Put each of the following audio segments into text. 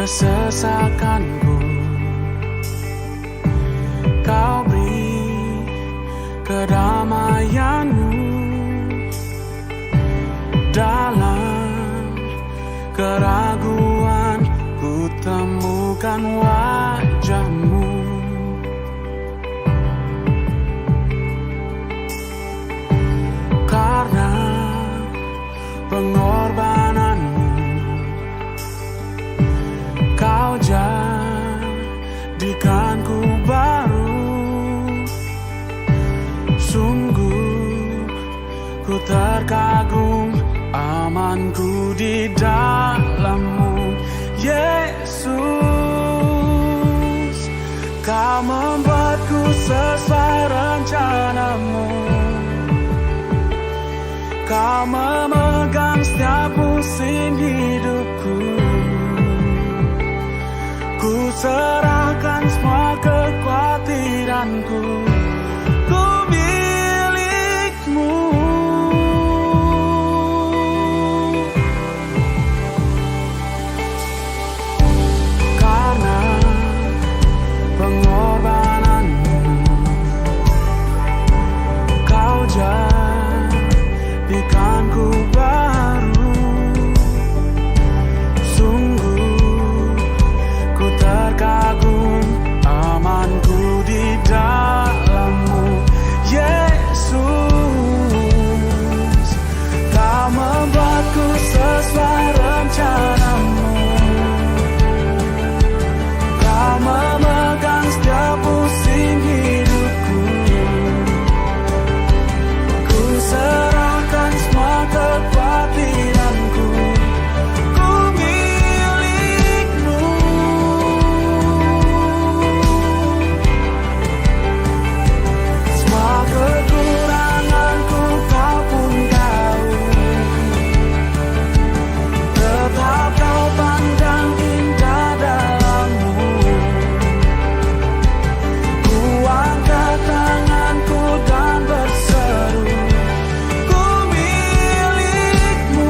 kesesakanku. Kau beri kedamaianmu dalam keraguan, ku temukan wajahmu. Karena pengorbananmu, kau jadikanku baru. Sungguh ku terkagum, amanku di dalam-Mu, Yesus. Kau membuatku sesuai rencana-Mu. Kau memegang setiap musim hidupku. Ku serahkan semua kekhawatiranku. Ku milik-Mu. Karena pengorbananmu, kau jadikanku baru. Sungguh ku terkagum, amanku di dalam-Mu, Yesus. Kau membuatku sesuai rencana-Mu. Kau memegang setiap musim hidupku. Ku serahkan semua kekhawatiranku. Ku milik-Mu. Semua kekuranganku Kau pun tahu. Tetap Kau pandang indah dalam-Mu. Ku angkat tanganku dan berseru, ku milik-Mu.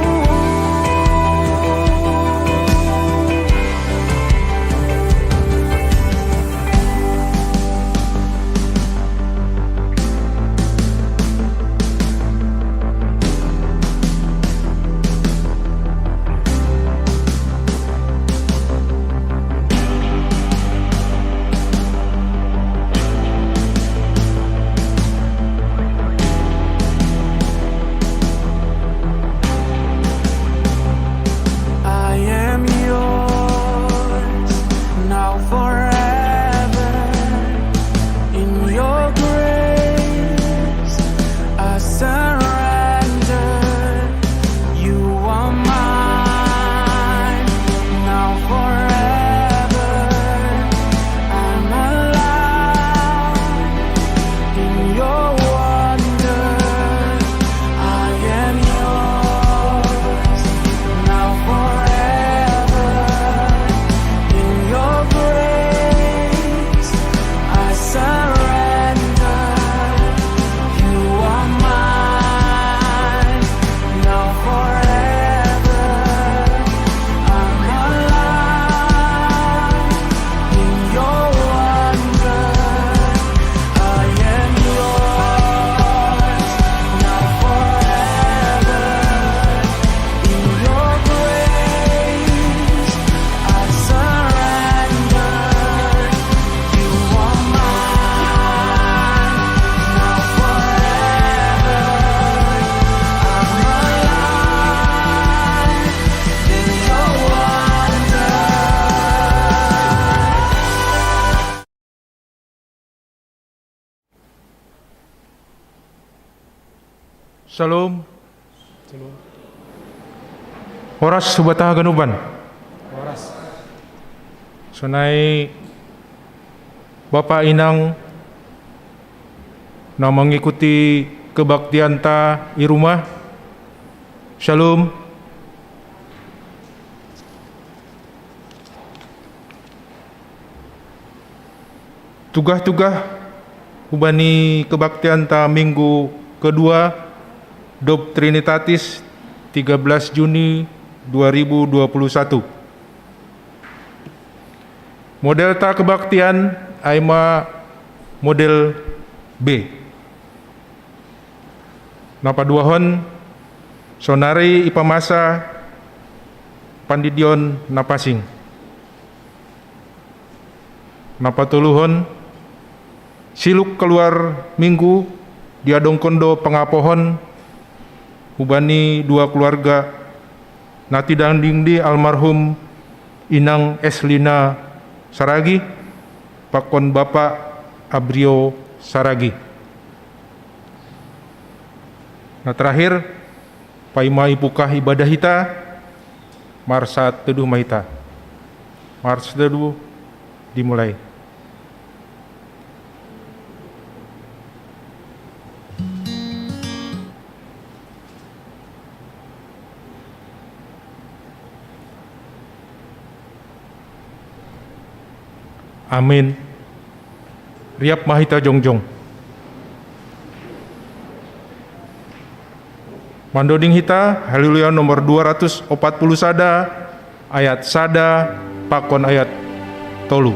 I am yours, now forever. In your grace, I surrender. You are mine, now forever. I'm alive in your wonder. I am yours, now forever. In your grace, I surrender. You are mine, now forever. I'm alive in your wonder. I am yours, now forever. In your grace, I surrender. You are mine, now forever. I'm alive in your wonder. Shalom. Horas subataha ganuban. Horas. Sunai Bapak Inang na mengikuti kebaktian ta di rumah. Shalom. Tugah-tugah ubani kebaktian ta minggu kedua Dob Trinitatis 13 Juni 2021. Model ta kebaktian aima model B. Napa duahon sonari ipamasa pandidion napasing. Napa tuluhon siluk keluar minggu diadong kondo pengapohon hubani dua keluarga nati dangding di almarhum Inang Eslina Saragi pakon Bapak Abrio Saragi. Nah terakhir paima ipukah ibadah hita marsa teduh mahita. Mars teduh dimulai. Amin. Riap mahita jongjong. Mandoding hita haleluya nomor 240 sada ayat sada pakon ayat tolu.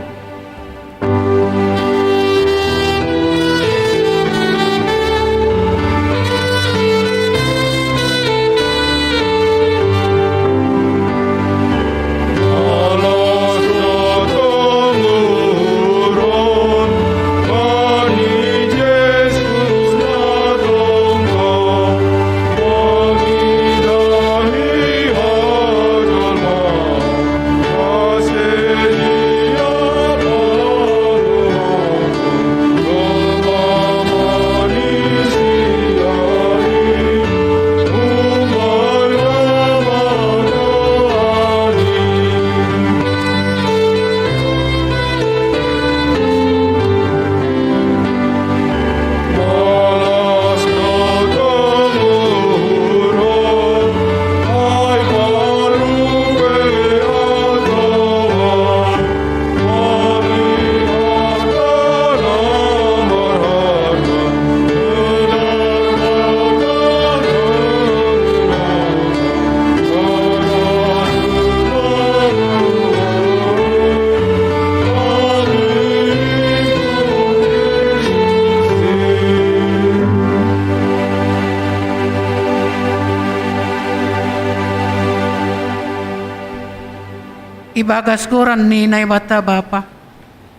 Ibagas goran ni naibata Bapa.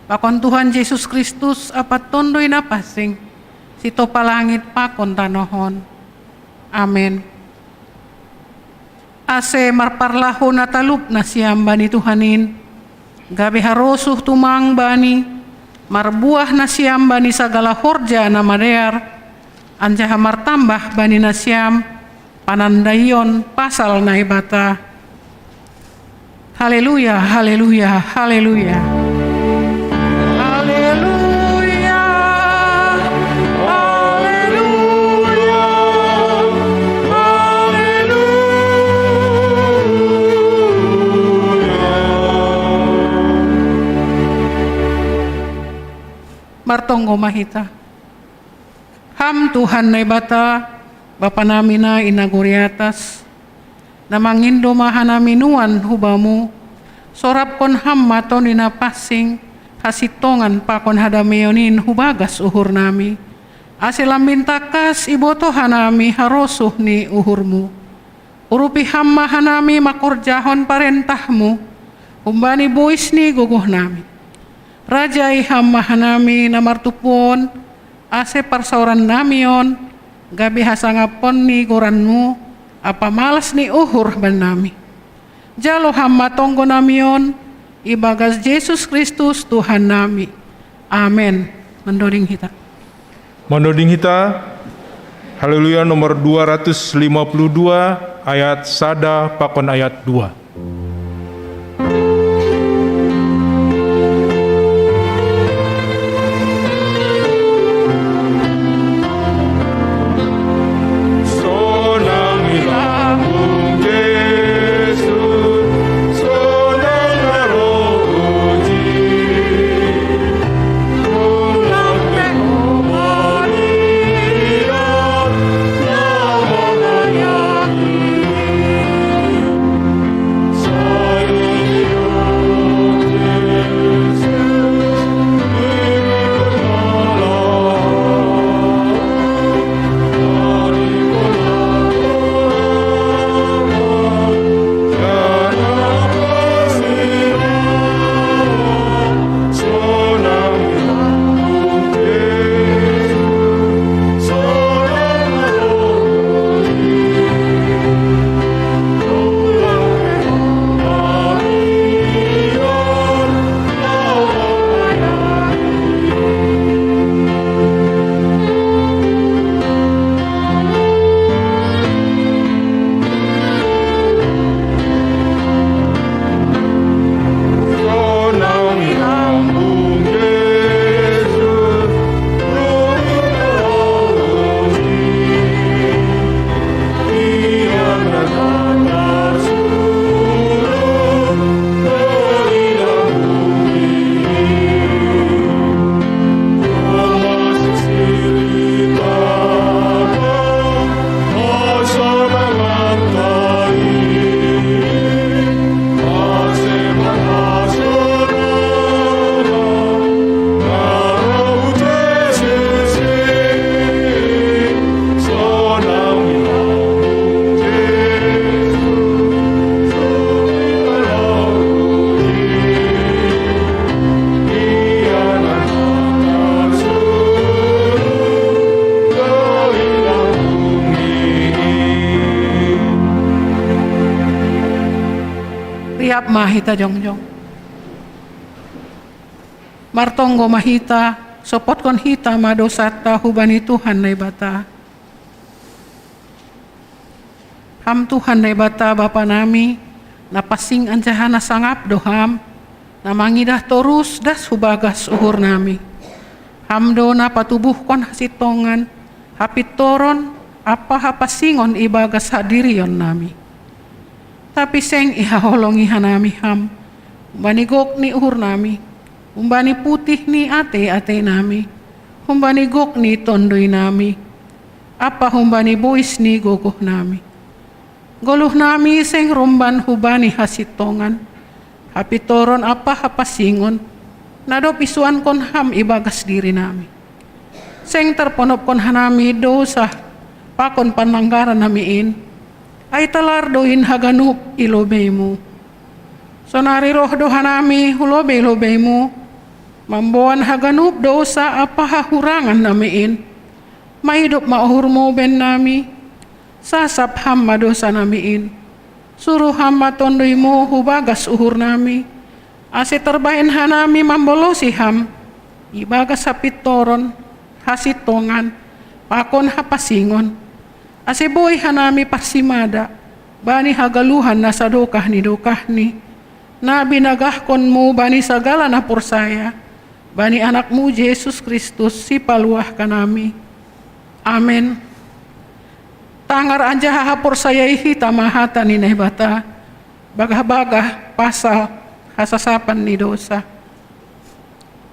Pakon Tuhan Yesus Kristus apat tondoy na pasing. Sito palangit pakon tanohon. Amen. Ase marparlaho na talup na siyam bani Tuhanin. Gabi harosuh tumang bani. Marbuah na siyam bani sagala horja na marear. Anjaha martambah bani na siyam. Panandayon pasal na ibata. Haleluya, haleluya, haleluya. Haleluya. Haleluya. Haleluya. Martonggo mahita. Ham Tuhan na ibata, Bapa namin na inaguriatas, na mangindo mahanaminuan hubamu, sorap kon hammaton inapasing, hasitongan pa kon hadameonin hubagas uhur nami, asilam mintakas iboto hanami harosuh ni uhurmu, urupi hamma hanami makurjahon parentahmu, umbani buis ni guguh nami, rajai hamma hanami namartupon, ase parsauran namion, gabi hasangapon ni goranmu, apa malas ni uhur ban nami. Jalo hamma tonggo namion, ibagas Yesus Kristus Tuhan nami. Amen. Mendoding hita. Mendoding hita, haleluya nomor 252 ayat sada pakon ayat 2. mahita jongjong. Martonggo mahita, sopotkon hita madosata hubani Tuhan na ibata. Ham Tuhan na ibata Bapa nami, napasing anjahana sangap doham, na mangidah torus das hubagas uhur nami. Hamdo na patubuhkon hasitongan, hapitoron, apa hapasingon ibagas hadirion nami. Tapi seng ihaholong ihanami ham, umbani gok ni uhur nami, umbani putih ni ate nami, umbani gok ni tondoy nami, apa humbani buis ni gogoh nami. Goluh nami seng rumban hubani hasitongan, hapitoron apa hapasingon, nadop isuan kon ham ibagas diri nami. Seng terponop kon hanami dosa, pakon pananggaran namiin, ay talardoin haganup ilobemu. Sonari roh dohanami hulobe-lobemu, mambuan haganup dosa apa hahurangan namiin, mahidop mauhurmo ben nami, sasap hamma dosa namiin, suruh hamma tondoimu hubagas uhur nami, ase terbain hanami mambolosi ham, ibagas hapitoron, hasitongan, pakon hapasingon, ase boy hanami pasimada, bani hagaluhan na sa dokah ni, na binagahkon mo bani sagala na pursaya, bani anakmu Jesus Kristus si paluah kanami. Amen. Tangar anja hahapor saya hita mahata ni naibata, bagah-bagah pasal hasasapan ni dosa.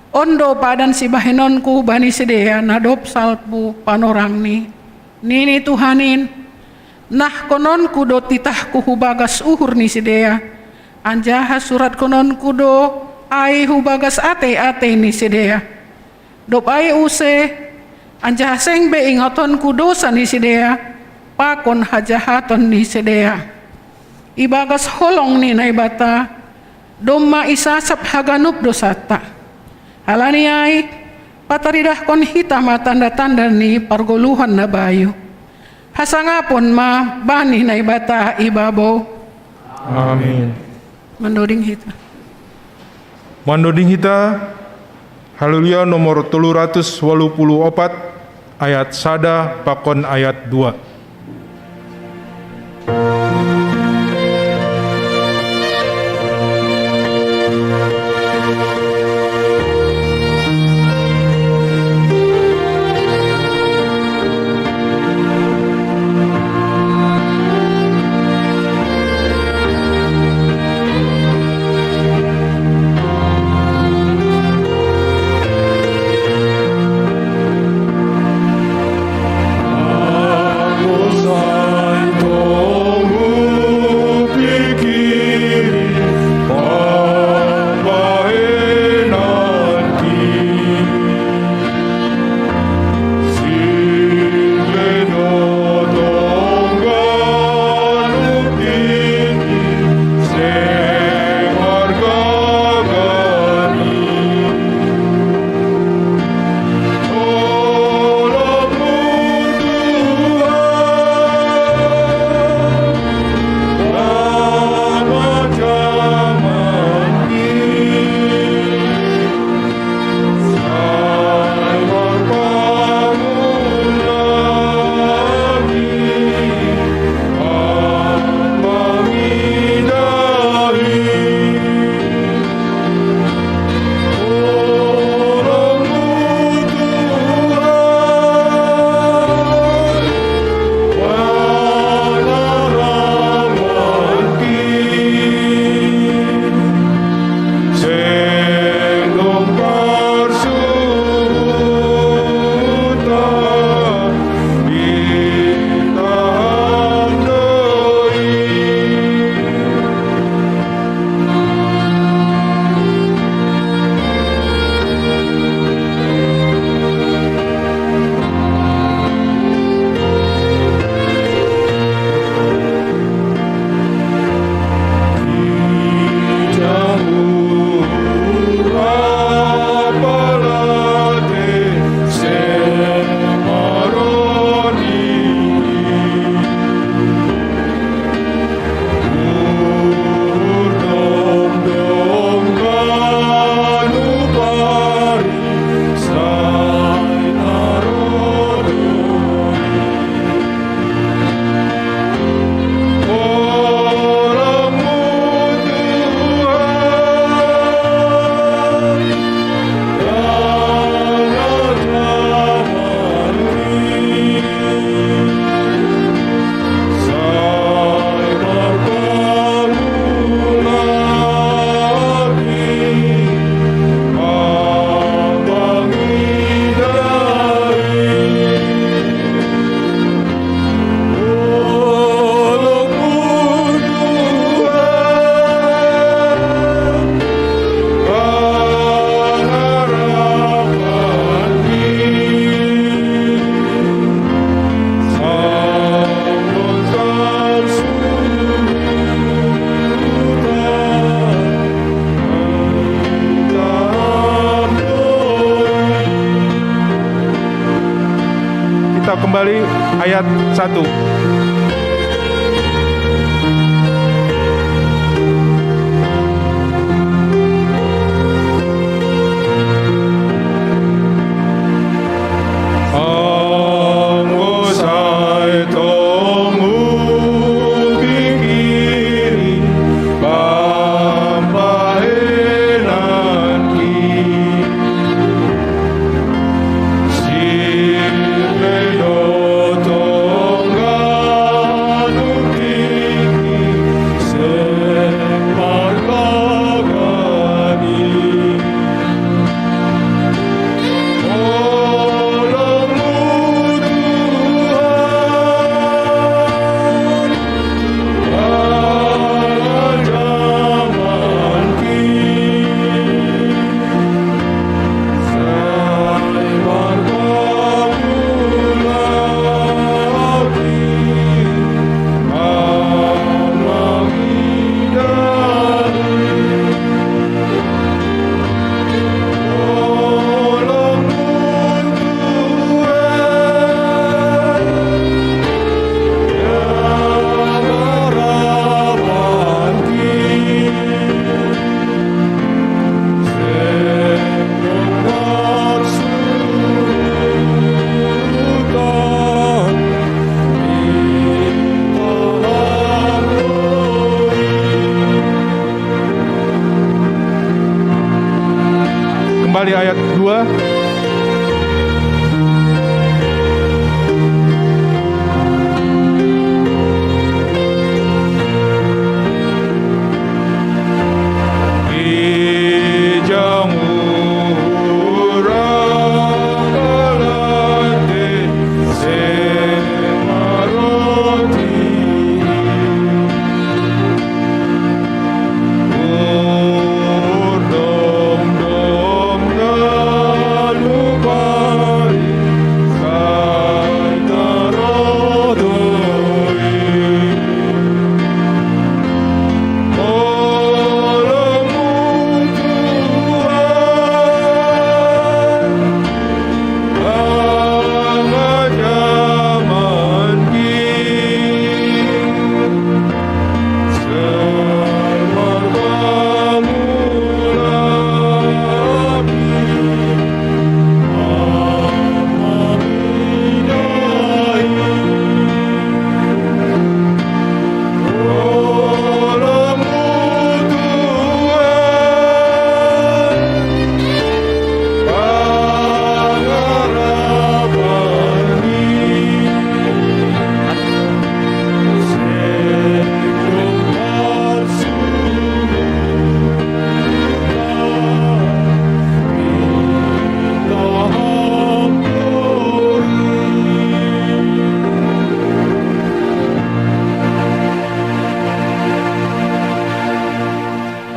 Ondo padan si bahinonku bani sedea nadop salpu panorang ni, nini Tuhanin, nah kononku do titahku hubagas uhur ni sedea, anja surat kononku do ai hubagas ate ni sedea, dop ai use, anja seng be ingatonku dosa ni sedea, pakon hajahaton ni sedea. Ibagas holong ni naibata, domma isasap haganup dosata. Halani ay, pataridah kon hita tanda-tanda ni pargoluhan na bayu. Hasangapon ma bani naibata ibabaw. Amin. Mandoding hita. Mandoding hita, haleluya nomor 384 ayat sada pakon ayat 2. kita kembali ayat 1. Kembali ayat 2.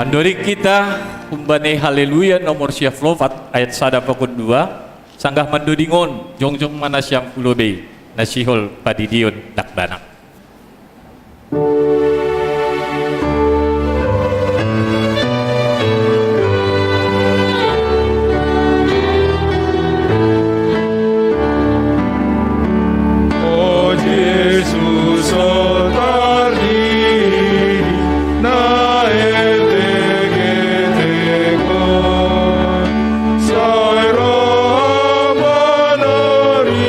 Pandorik kita umbane haleluya nomor siap lovat ayat 1 pokok 2 sanggah mandudingon jongjong mana siang pulobe nasihol padidion dakdanak. Oh Jesus, oh tardiri, naete getegon, sairo manarisi,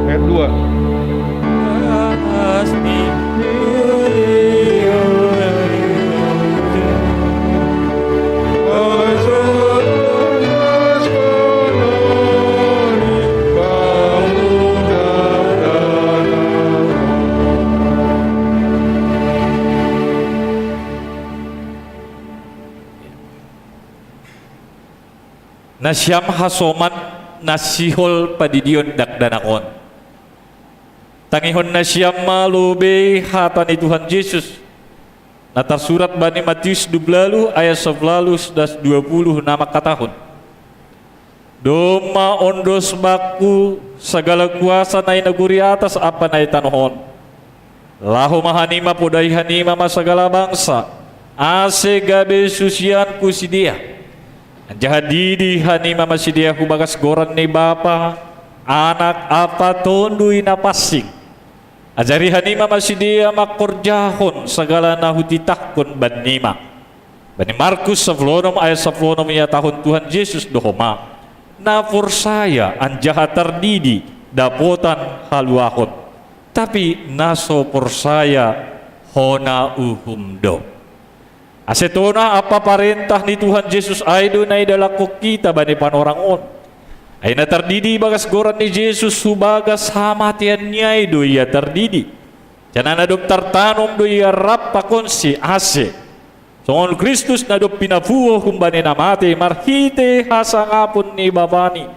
ayat 2. Nasyam hasomat nasihol padidion dakdanakon. Tangihon nasyam malube hatani Tuhan Yesus. Nata surat Bani Matius 12 ayat 11 dan 20 nama katahun. Doma ondos baku segala kuasa nai neguri atas apa nai tanohon. lahu mahanima podai hanima masagala bangsa, ase gabe susian kusidia, anjaha didi hanima masidia hubagas goran ni bapa, anak apa tondui napasing, ajari hanima masidia makorjahon segala nahutitahkon banima. Bani Markus 10 ayat 10 ya tahun Tuhan Yesus dohoma, na forsaya anjaha terdidi dapotan haluahon, tapi naso persaya hona uhumdo. Asetona apa perintah ni Tuhan Yesus aido na idalako kita bani panorangon. Ay na terdidi bagas goran ni Yesus subagas hamatian niya ido iya terdidi. Jangan adop tartanom do iya rapakon si ase. Songon Kristus na do pinafuo humbani namate marhite hasangapon ni babani.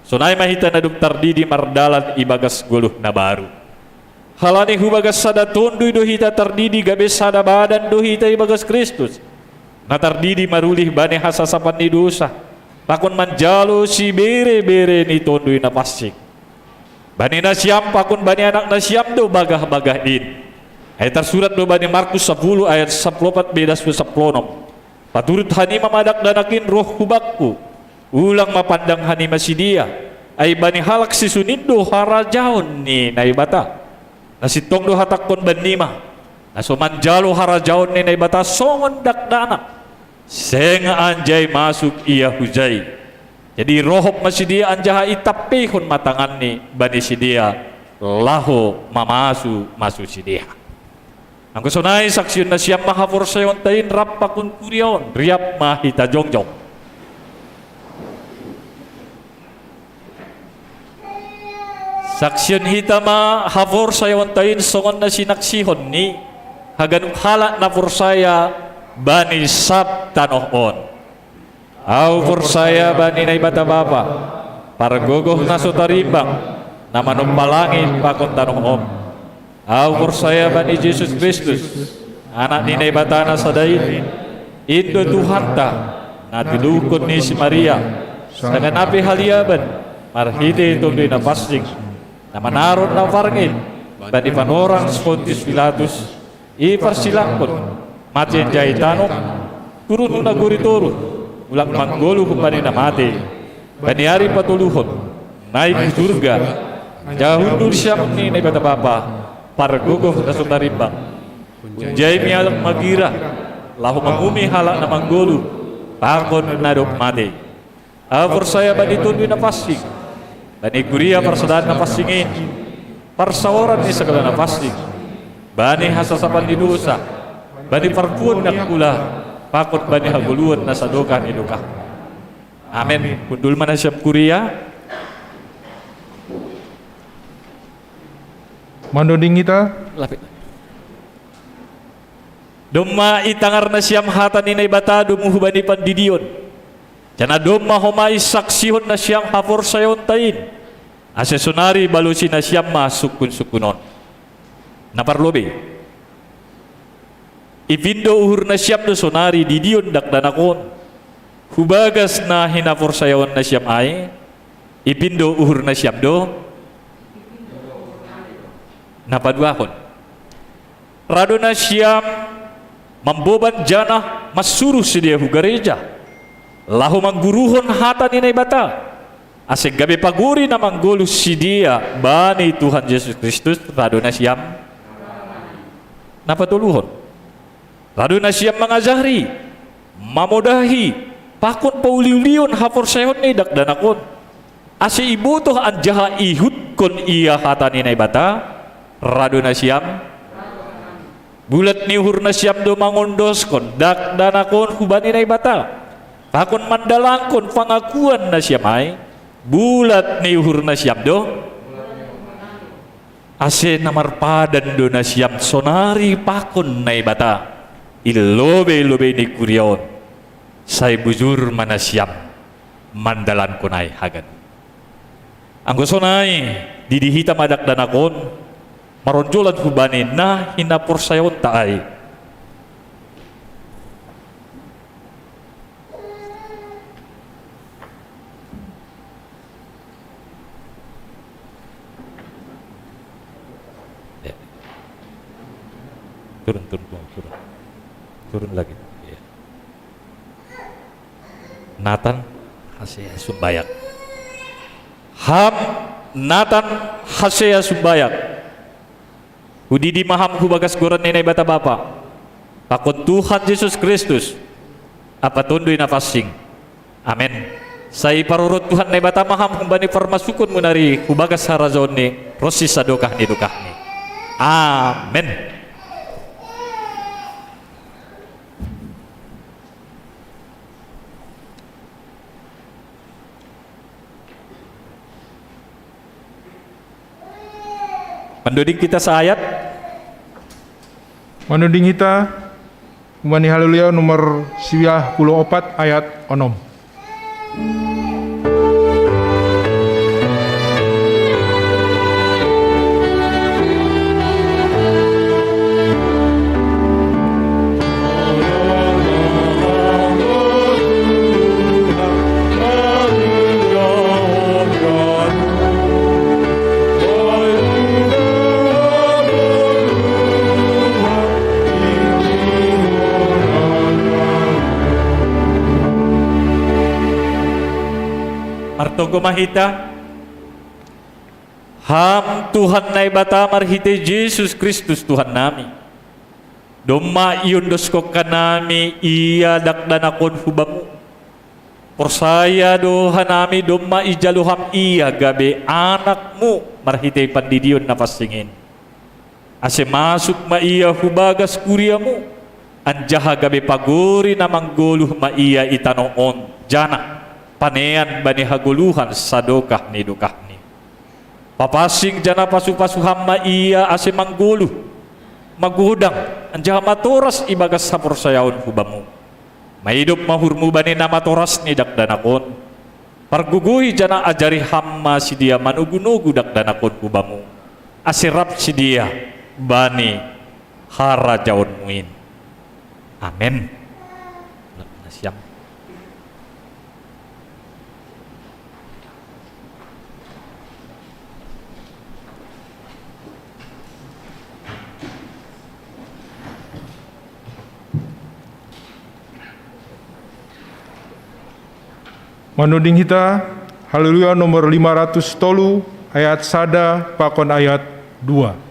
Sonay mahita na do terdidi mardalan ibagas guluh na baru. Halani hubagas sada tondoy do hita terdidi gabe sada badan do hita ibagas Kristus. Na terdidi marulih bani hasasapan ni dosa. Pakon manjalo si bere-bere ni tondoy na pasik. Bani na siyam pakon bani anak na siyam do bagah-bagahin. Ay tersurat do bani Markus 10 ayat 14 bedas 10. Paturut hanima madak danakin roh hubakku. Ulang mapandang hanima sidia. Ay bani halak si sunindo harajaon ni naibata. Nasitong do hatakon banima. Nasumanjalo harajaon ni naibata songon dakdana. Senga anjay masuk iya hujay. Jadi rohop masidia anjaha itapihon matangan ni bani sidia. Laho mamasu masu sidia. Ang kusunay saksyon na siyang mahaforsayon tayin rap pakun kuryon riap mahita jongjong. Saksyon hita mahaforsayon tayin songon na sinaksihon ni haganong halak na forsaya bani sab tanohon. Aw forsaya bani na ibata bapa para gogoh na sutarimbang na manumpalangin pakon tanohon. Aw forsaya bani Yesus Kristus anak ninay batana sa dain indo Tuhanta na tilukod ni si Maria sa kanapi haliaban marhide tundoy na pasig na manaron na farngin bani panorang Pontius Pilatus iparsilangkon mati ang jaitanok turun na guriturun ulang manggolo kung bani na mati bani ari patuluhon naik surga jahundul siya ninay batabapa para guguh na sutarimbang unjay miyalang magira lahu mangumi halak na manggulu pakon na dok mati forsaya bani tundoy na pasig bani guria parsadaan na pasingin parsaoran ni segala na pasig bani hasasapan ni dosa bani parpuan na kula pakon bani haguluan na sadokan ni duka. Amen. Kundul man na siyang kuria Mandoding kita lapit. Doma itangar na siyam hata ni naibata dumuhubani pandidion. Jana doma humay saksihon na siyang haforsayon tayin. Asesunari balusi na siyam masukun-sukunon. Naparlobe. Ipindo uhur na siyam do sonari didion dakdanakon. Hubagas na hinaforsayon na siyam ay. Ipindo uhur na siyam do napaduakon. Rado na siyam mamboban jana masuruh si dia hu gereja. Lahu mangguruhon hata ni naibata. Asik gabi paguri na manggulus si dia bani Tuhan Yesus Kristus rado na siyam napatuluhon. Rado na siyam mangajari mamodahi pakon pauliulion haforsayon ni dakdanakon. Ase ibutoh anjaha ihut kon iya hata ni naibata. Rado na siyam bulat ni uhur na siyam do mangondos kon dakdanakon hubani na ibata pakon mandalangkon pangakuan na siyam ay bulat ni uhur na siyam do ase namarpadan do na siyam sonari pakon na ibata ilobe-lobe ni kuryaon say bujur mana siyam mandalan kunay hagan ang gusonay didihita madakdanakon maronjolan hubani na hinaporsayon taay. Turun lagi. Iya. Nathan Hasea Sumbayak. Ham Nathan Hasea Sumbayak. Hudi maham hubagas goran nenai bata bapa. Pakon Tuhan Yesus Kristus. Apa tundui nafasing. Amin. Sai parurut Tuhan nai bata maham humbani permasukun munari hubagas harazone proses sadokah ni dukah ni. Amin. Penduduk kita seayat. Manuding kita umani haleluya nomor 94 ayat 6. Martonggo mahita ham Tuhan nai bata marhite Yesus Kristus Tuhan nami domma iundosko kanami iya dakdanakon hubamu persaya doha nami domma ijaluham iya gabe anakmu marhite pandidion nafasingin ase masuk ma iya hubagas kuriamu anjaha gabe pagori namanggoluh ma iya itanoon jana panean bani haguluhan sadokah ni dukah ni papasing jana pasu-pasu hamma iya ase mangguluh magudang anjaha matoras ibagas sapor sayaon hubamu maidup mahurmu bani nama toras ni dakdanakon parguguhi jana ajari hamma sidia manugu-nugu dakdanakon hubamu asirap sidia bani harajaon muin. Amin. Siang. Manuding kita haleluya nomor 500 tolu ayat sada pakon ayat 2.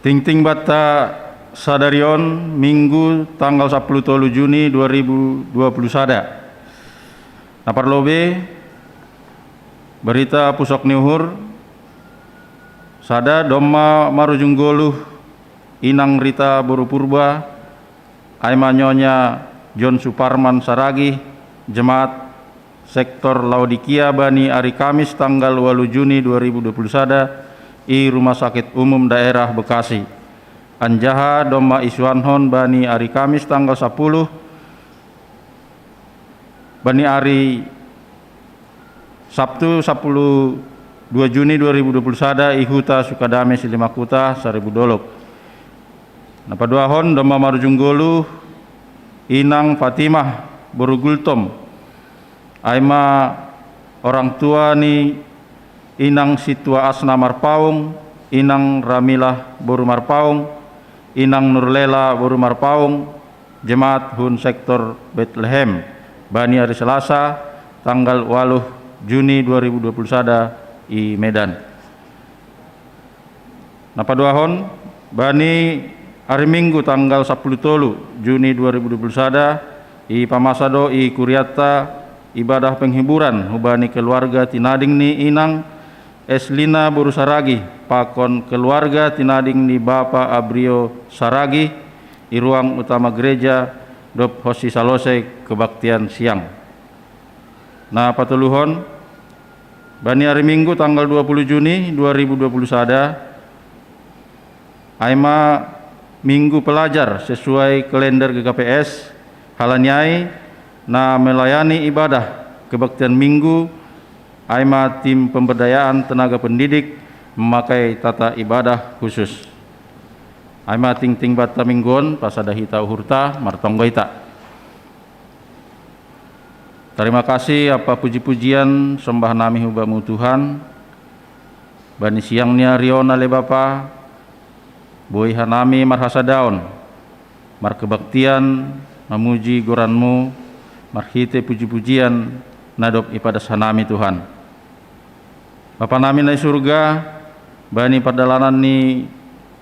Ting-ting bata sadarion Minggu tanggal 10 Juni 2020 sada. Naparlobe berita pusok niuhur sada domma marujunggoluh inang Rita Boru Purba aimanyonya John Suparman Saragi jemaat sektor Laodikia bani hari Kamis tanggal 8 Juni 2021 i Rumah Sakit Umum Daerah Bekasi. Anjaha Doma Iswanhon bani hari Kamis tanggal 10 bani hari Sabtu 2 Juni 2021 i Huta Sukadame Silimakuta Seribu Dolok. Napaduahon Doma Marujunggolu Inang Fatimah Borugultom Aima orang tua ni Inang Situa Asna Marpaung, Inang Ramilah Boru Marpaung, Inang Nurlela Boru Marpaung, Jemaat Hun Sektor Bethlehem, Bani hari Selasa, tanggal 8 Juni 2021 i Medan. Napaduahon Bani hari Minggu tanggal 10 Juni 2021 i Pamasado i Kuriata ibadah penghiburan hubani keluarga tinading ni Inang Eslina Boru Saragi pakon keluarga tinading ni Bapak Abrio Saragi i ruang utama gereja Dop Hosi Salose kebaktian siang. Nah patuluhon Bani hari Minggu tanggal 20 Juni 2021 Aima Minggu Pelajar sesuai kalender GKPS halanyai na melayani ibadah kebaktian Minggu. Aima tim pemberdayaan tenaga pendidik memakai tata ibadah khusus. Aima ting bata minggon pasada hita uhurta martonggo hita. Terima kasih apa puji-pujian sembah nami hubamu Tuhan. Bani siangnya riona le Bapa boy hanami marhasadaon mar kebaktian memuji goranmu marhite puji-pujian nadop ipadas hanami Tuhan. Bapa nami na surga bani perdalanan ni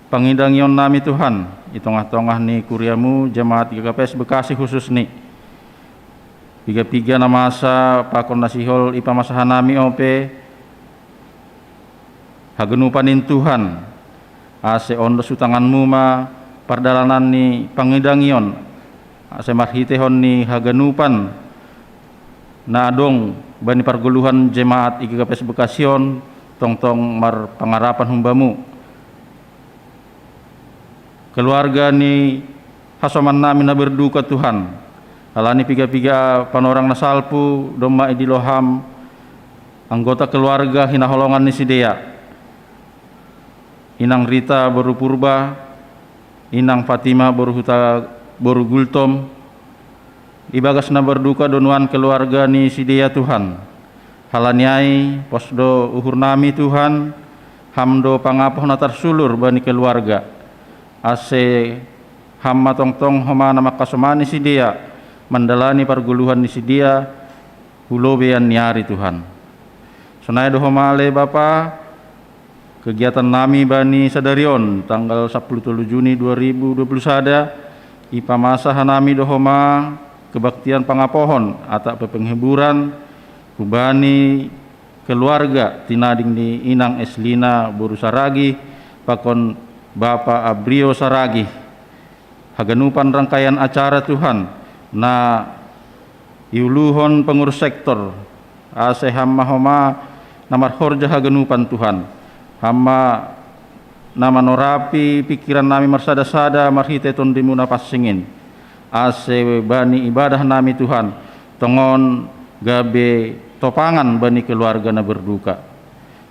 pangidangyon nami Tuhan i tengah-tengah ni kuriamu jemaat GKPS Bekasi khusus ni piga-piga na masa pakon nasihol ipamasahan nami ope hagenupanin Tuhan ase ondo sutanganmu ma pardalanan ni pangidangyon ase marhitehon ni hagenupan na adong bani parguluhan jemaat GKPS Bekasion tong mar pangarapan humbamu keluarga ni hasoman nami na berduka Tuhan. Alani piga-piga panorang nasalpu doma idiloham anggota keluarga hinaholongan ni Sidea Inang Rita Boru Purba, Inang Fatimah Boru Huta Boru Gultom ibagas na berduka donuan keluarga ni Sidea Tuhan. Halaniai posdo uhur nami Tuhan hamdo pangapoh natar sulur bani keluarga ase hamma tongtong homa nama kasomani Sidea mandalani parguluhan ni Sidea hulobean niari Tuhan. Sonai doho male Bapa kegiatan nami bani sadarion tanggal 10 Juni 2021 ipamasa hanami dohoma kebaktian pangapohon atak pepenghiburan kubani keluarga tinading ni Inang Eslina Boru Saragi pakon Bapak Abrio Saragi haganupan rangkaian acara Tuhan na iuluhon pengurus sektor ase hamma homa namar horja hagenupan Tuhan hamma nama norapi pikiran nami marsada-sada marhite tondimuna passingin ase bani ibadah nami Tuhan tongon gabe topangan bani keluarga na berduka.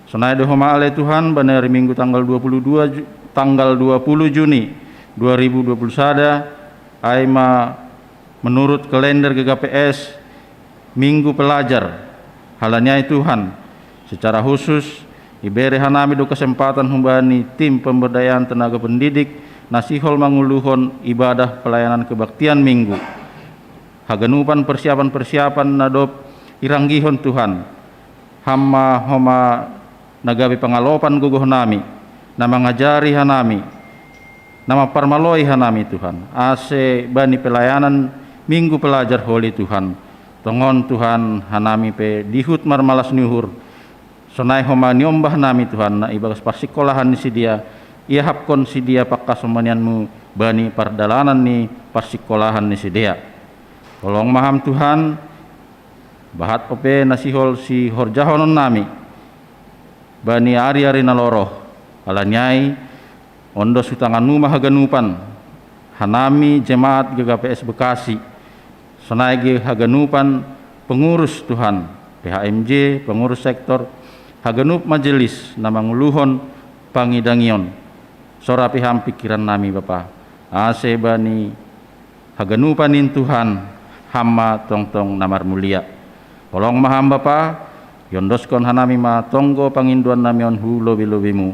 Sonai dohoma ale Tuhan bani hari Minggu tanggal 20 Juni 2021 aima menurut kalender GKPS Minggu Pelajar halanya Tuhan secara khusus ibere hanami do kesempatan humbani tim pemberdayaan tenaga pendidik nasihol manguluhon ibadah pelayanan kebaktian Minggu hagenupan persiapan nadop iranggihon Tuhan hamma homa nagabi pangalopan guguh nami nama ngajari hanami nama parmaloi hanami Tuhan ase bani pelayanan Minggu Pelajar Holi Tuhan tongon Tuhan hanami pe dihut marmalas nyuhur sonai homa nyombah nami Tuhan na ibagas parsikolahan ni Sidea ia hapkon Sidea pakkasomanianmu bani pardalanan ni parsikolahan ni Sidea tolong maham Tuhan bahat ope nasihol si horjahonon nami bani ari-ari naloro alanyai ondo sutangan numa haganupan hanami jemaat GKPS Bekasi sonai haganupan pengurus Tuhan PHMJ pengurus sektor haganup majelis namanguluhon pangidangion sora piham pikiran nami Bapa ase bani haganupanin Tuhan hamba tong-tong namar mulia tolong maham Bapa yondoskon hanami ma tonggo panginduan namion hu lobi-lobimu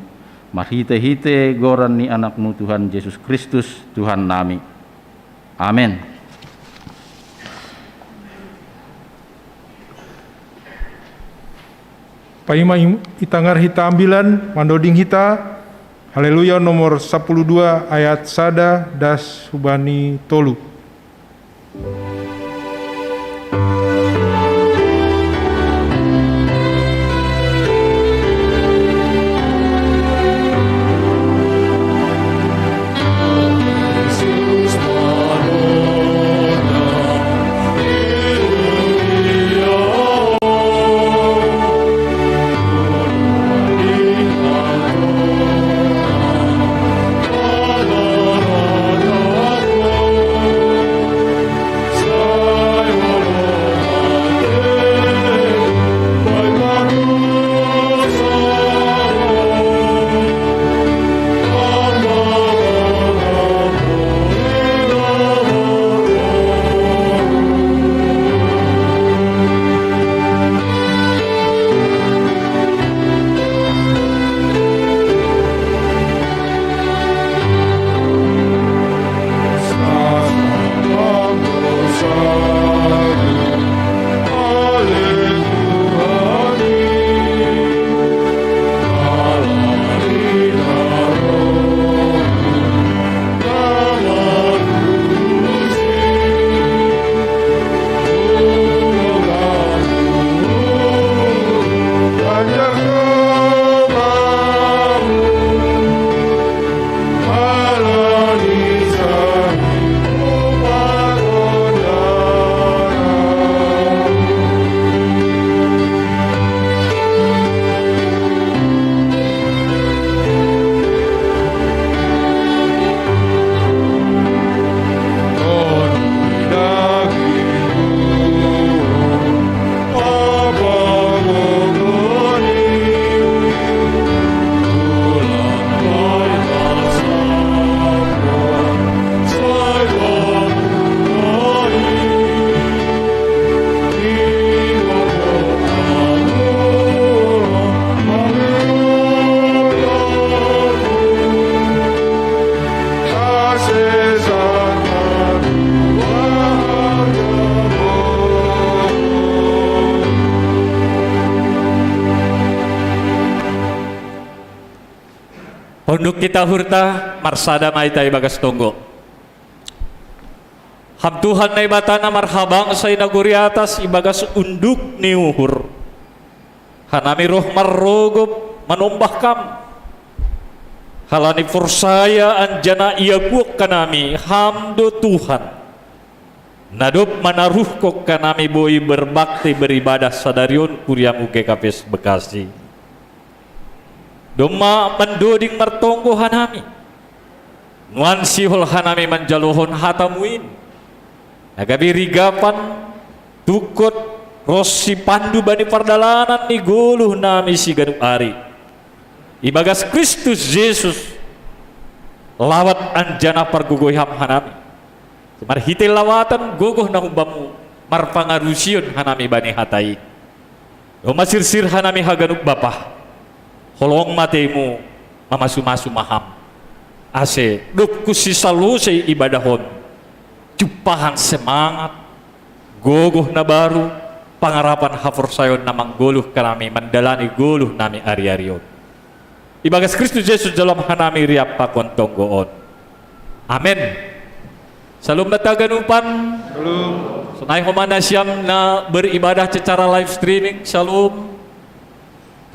mahite-hite goran ni anakmu Tuhan Yesus Kristus Tuhan nami amin. Paima itangar hita ambilan mandoding hita haleluya nomor 12 ayat sada das hubani tolu. Untuk kita hurta marsada maitai bagas tonggo. Ham Tuhan na ibatana marhabang sa inaguri atas ibagas unduk ni uhur. Hanami roh marrogop manumbah kam. Halani forsaya anjana iya kuok kanami hamdo Tuhan. Nadop manaruh kok kanami boi berbakti beribadah sadarion kuriamu GKPS Bekasi. Doma mendoding martonggo hanami nuan sihol hanami manjalohon hatamuin nagabi rigapan tukot rosi pandu bani pardalanan ni guluh nami si ganup ari ibagas Kristus Yesus lawat anjana pargugoyham hanami marhite lawatan gogoh na humbamu marpangarusion hanami bani hatai doma sirsir hanami haganup Bapa holong matemu mamasu-masu maham ase duk kusi salusay ibadahon cupahan semangat gogoh na baru pangarapan hafur sayon namang guluh kami mandalani guluh nami ari-arion ibagas Kristus Yesus dalam hanami riap pakon tonggoon amen. Salam nataganupan sunay humana siyam na beribadah secara live streaming shalom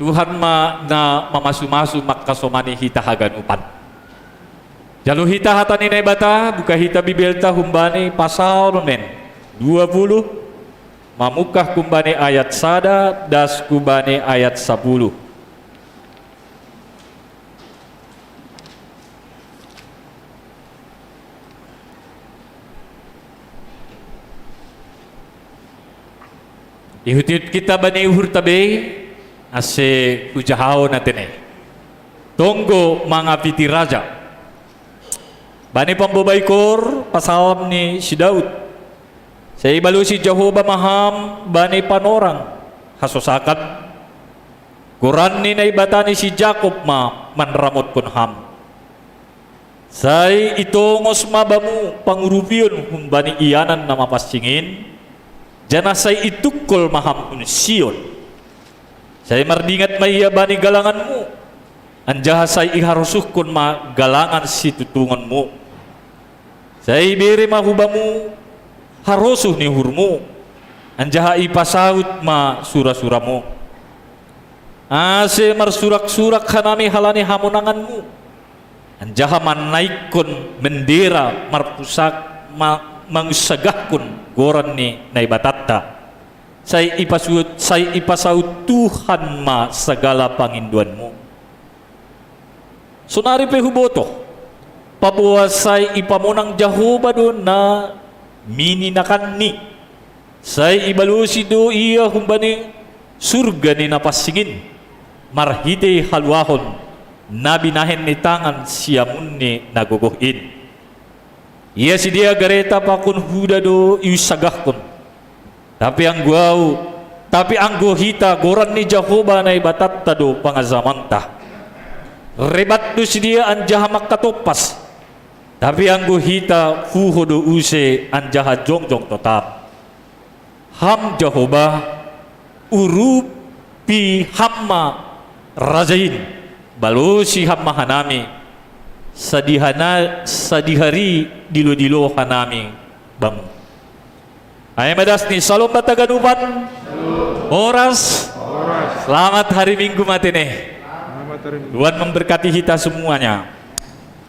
Tuhan na mamasu-masu makasomani hita haganupan. Jalu hita hatani nebata buka hita bibelta humbani pasal men 20 mamukah kumbani ayat sada das kumbani ayat 10. Ihutid kita bani uhur tabi ase kujahaw natin tunggu mga piti raja bani pambabaykor pasalam ni si Daud sa ibalo si Jehovah maham bani panorang hasusakat kuran ni naibata ni si Jacob ma manramot kun ham say itongos mabamu pangurupiyon humbani iyanan na mapasingin janasay itukol maham kun Sion say mardingat maiya bani galanganmu anjaha say iharusuh kun ma galangan si tutunganmu say biri mahubamu harusuh ni hurmu anjaha ipasaut ma sura-suramu ase marsurak-surak hanami halani hamunanganmu anjaha manaikun bendera marpusak mangsagahkun goran ni naibatatta say ipasaut Tuhan ma segala panginduanmu sunari pehuboto pabuasay ipamunang Jehovah do na mininakan ni say ibalusi do iya humbani surga ni napasingin marhite halwahon nabinahin ni tangan siyamun ni naguguhin iya si dia gareta pakun huda do iusagahkun tapi ang gohita goran ni Jehovah na ibatatta do pangazamanta rebat do si dia anjaha makatopas tapi ang gohita fuho do use anjaha jongjong totap ham Jehovah urup pi hamma rajain balo si hamma hanami sadihari dilo-dilo hanami bang ay madas ni salom bataganupan oras selamat hari Minggu matine Tuhan memberkati kita semuanya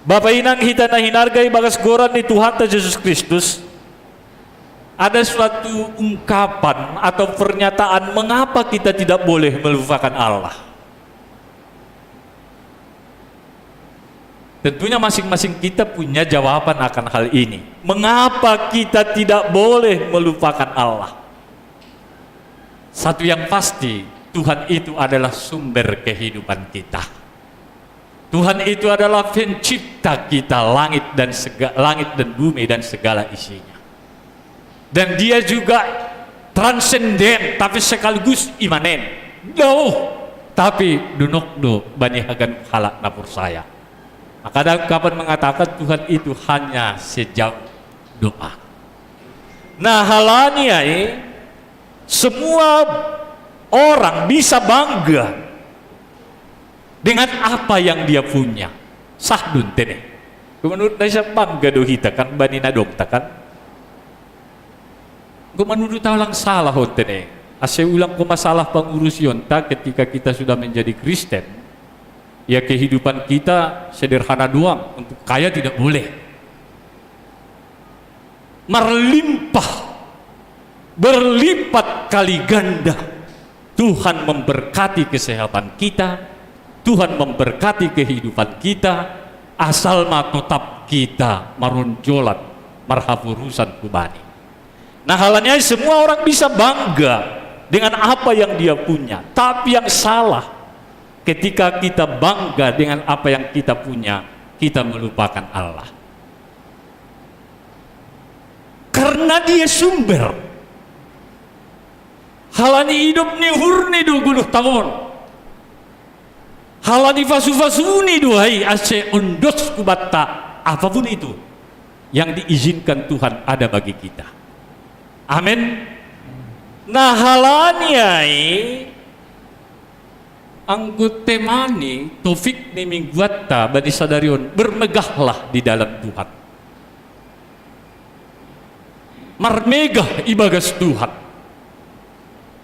Bapak inang kita na hinargai bagas goran ni Tuhan Yesus Kristus ada suatu ungkapan atau pernyataan mengapa kita tidak boleh melupakan Allah. Tentunya masing-masing kita punya jawaban akan hal ini. Mengapa kita tidak boleh melupakan Allah? Satu yang pasti, Tuhan itu adalah sumber kehidupan kita. Tuhan itu adalah pencipta kita, langit dan bumi dan segala isinya. Dan dia juga transenden, tapi sekaligus imanen. Jauh, tapi dunok do bani hagan halak napur saya. Maka kapan mengatakan Tuhan itu hanya sejauh doa. Nah halanya semua orang bisa bangga dengan apa yang dia punya. Sahdun tene. Menurut saya bangga dohita kan bani nadong takan. Menurut talang salah tene. Ase ulang ko masalah pangurusyon ta ketika kita sudah menjadi Kristen. Ya kehidupan kita sederhana doang, untuk kaya tidak boleh. Berlipat kali ganda. Tuhan memberkati kesehatan kita, Tuhan memberkati kehidupan kita, asal tetap kita marunjolat marhafurusan kubani. Nah halanya semua orang bisa bangga dengan apa yang dia punya, tapi yang salah ketika kita bangga dengan apa yang kita punya, kita melupakan Allah. Karena dia sumber. Halani hidup ni hurni 20 tahun. Halani fasu-fasu ni duhai ase undos kubata. Apapun itu yang diizinkan Tuhan ada bagi kita. Amin. Nah halani anggote mani tofik ni mingguata bani sadarion bermegahlah di dalam Tuhan. Marmegah ibagas Tuhan.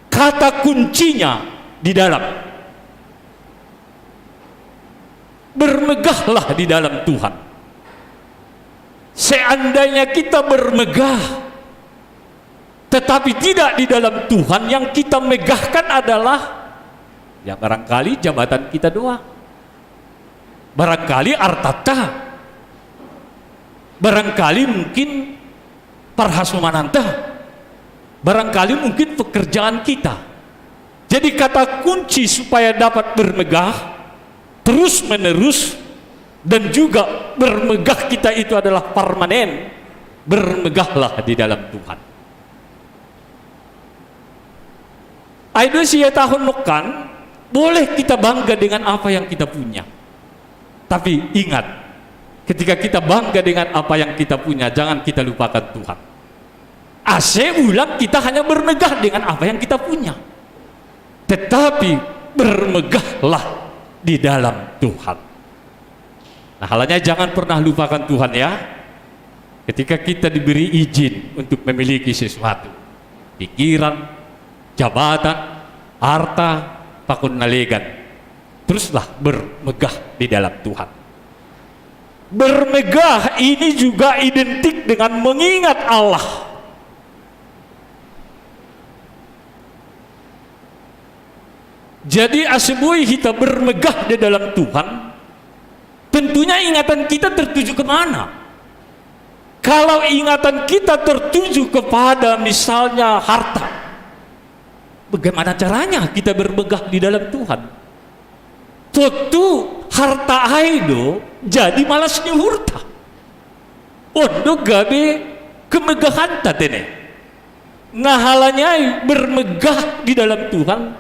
Kata kuncinya di dalam bermegahlah di dalam Tuhan. Seandainya kita bermegah Tetapi tidak di dalam Tuhan. Yang kita megahkan adalah ya barangkali jabatan kita doang, barangkali artata, barangkali mungkin parhasmananta, barangkali mungkin pekerjaan kita. Jadi kata kunci supaya dapat bermegah terus menerus dan juga bermegah kita itu adalah permanen. Bermegahlah di dalam Tuhan. Ayo sia tahun nokan, boleh kita bangga dengan apa yang kita punya. Tapi ingat, ketika kita bangga dengan apa yang kita punya, jangan kita lupakan Tuhan. Ulang kita hanya bermegah dengan apa yang kita punya. Tetapi bermegahlah di dalam Tuhan. Nah, halnya jangan pernah lupakan Tuhan ya. Ketika kita diberi izin untuk memiliki sesuatu, pikiran, jabatan, harta, pakun nalegan, teruslah bermegah di dalam Tuhan. Bermegah ini juga identik dengan mengingat Allah. Jadi asebui kita bermegah di dalam Tuhan, tentunya ingatan kita tertuju kemana? Kalau ingatan kita tertuju kepada misalnya harta, bagaimana caranya kita bermegah di dalam Tuhan? Tentu harta aido jadi malas nyuhurta. Ondo gabe kemegahan tatene. Nah halanya bermegah di dalam Tuhan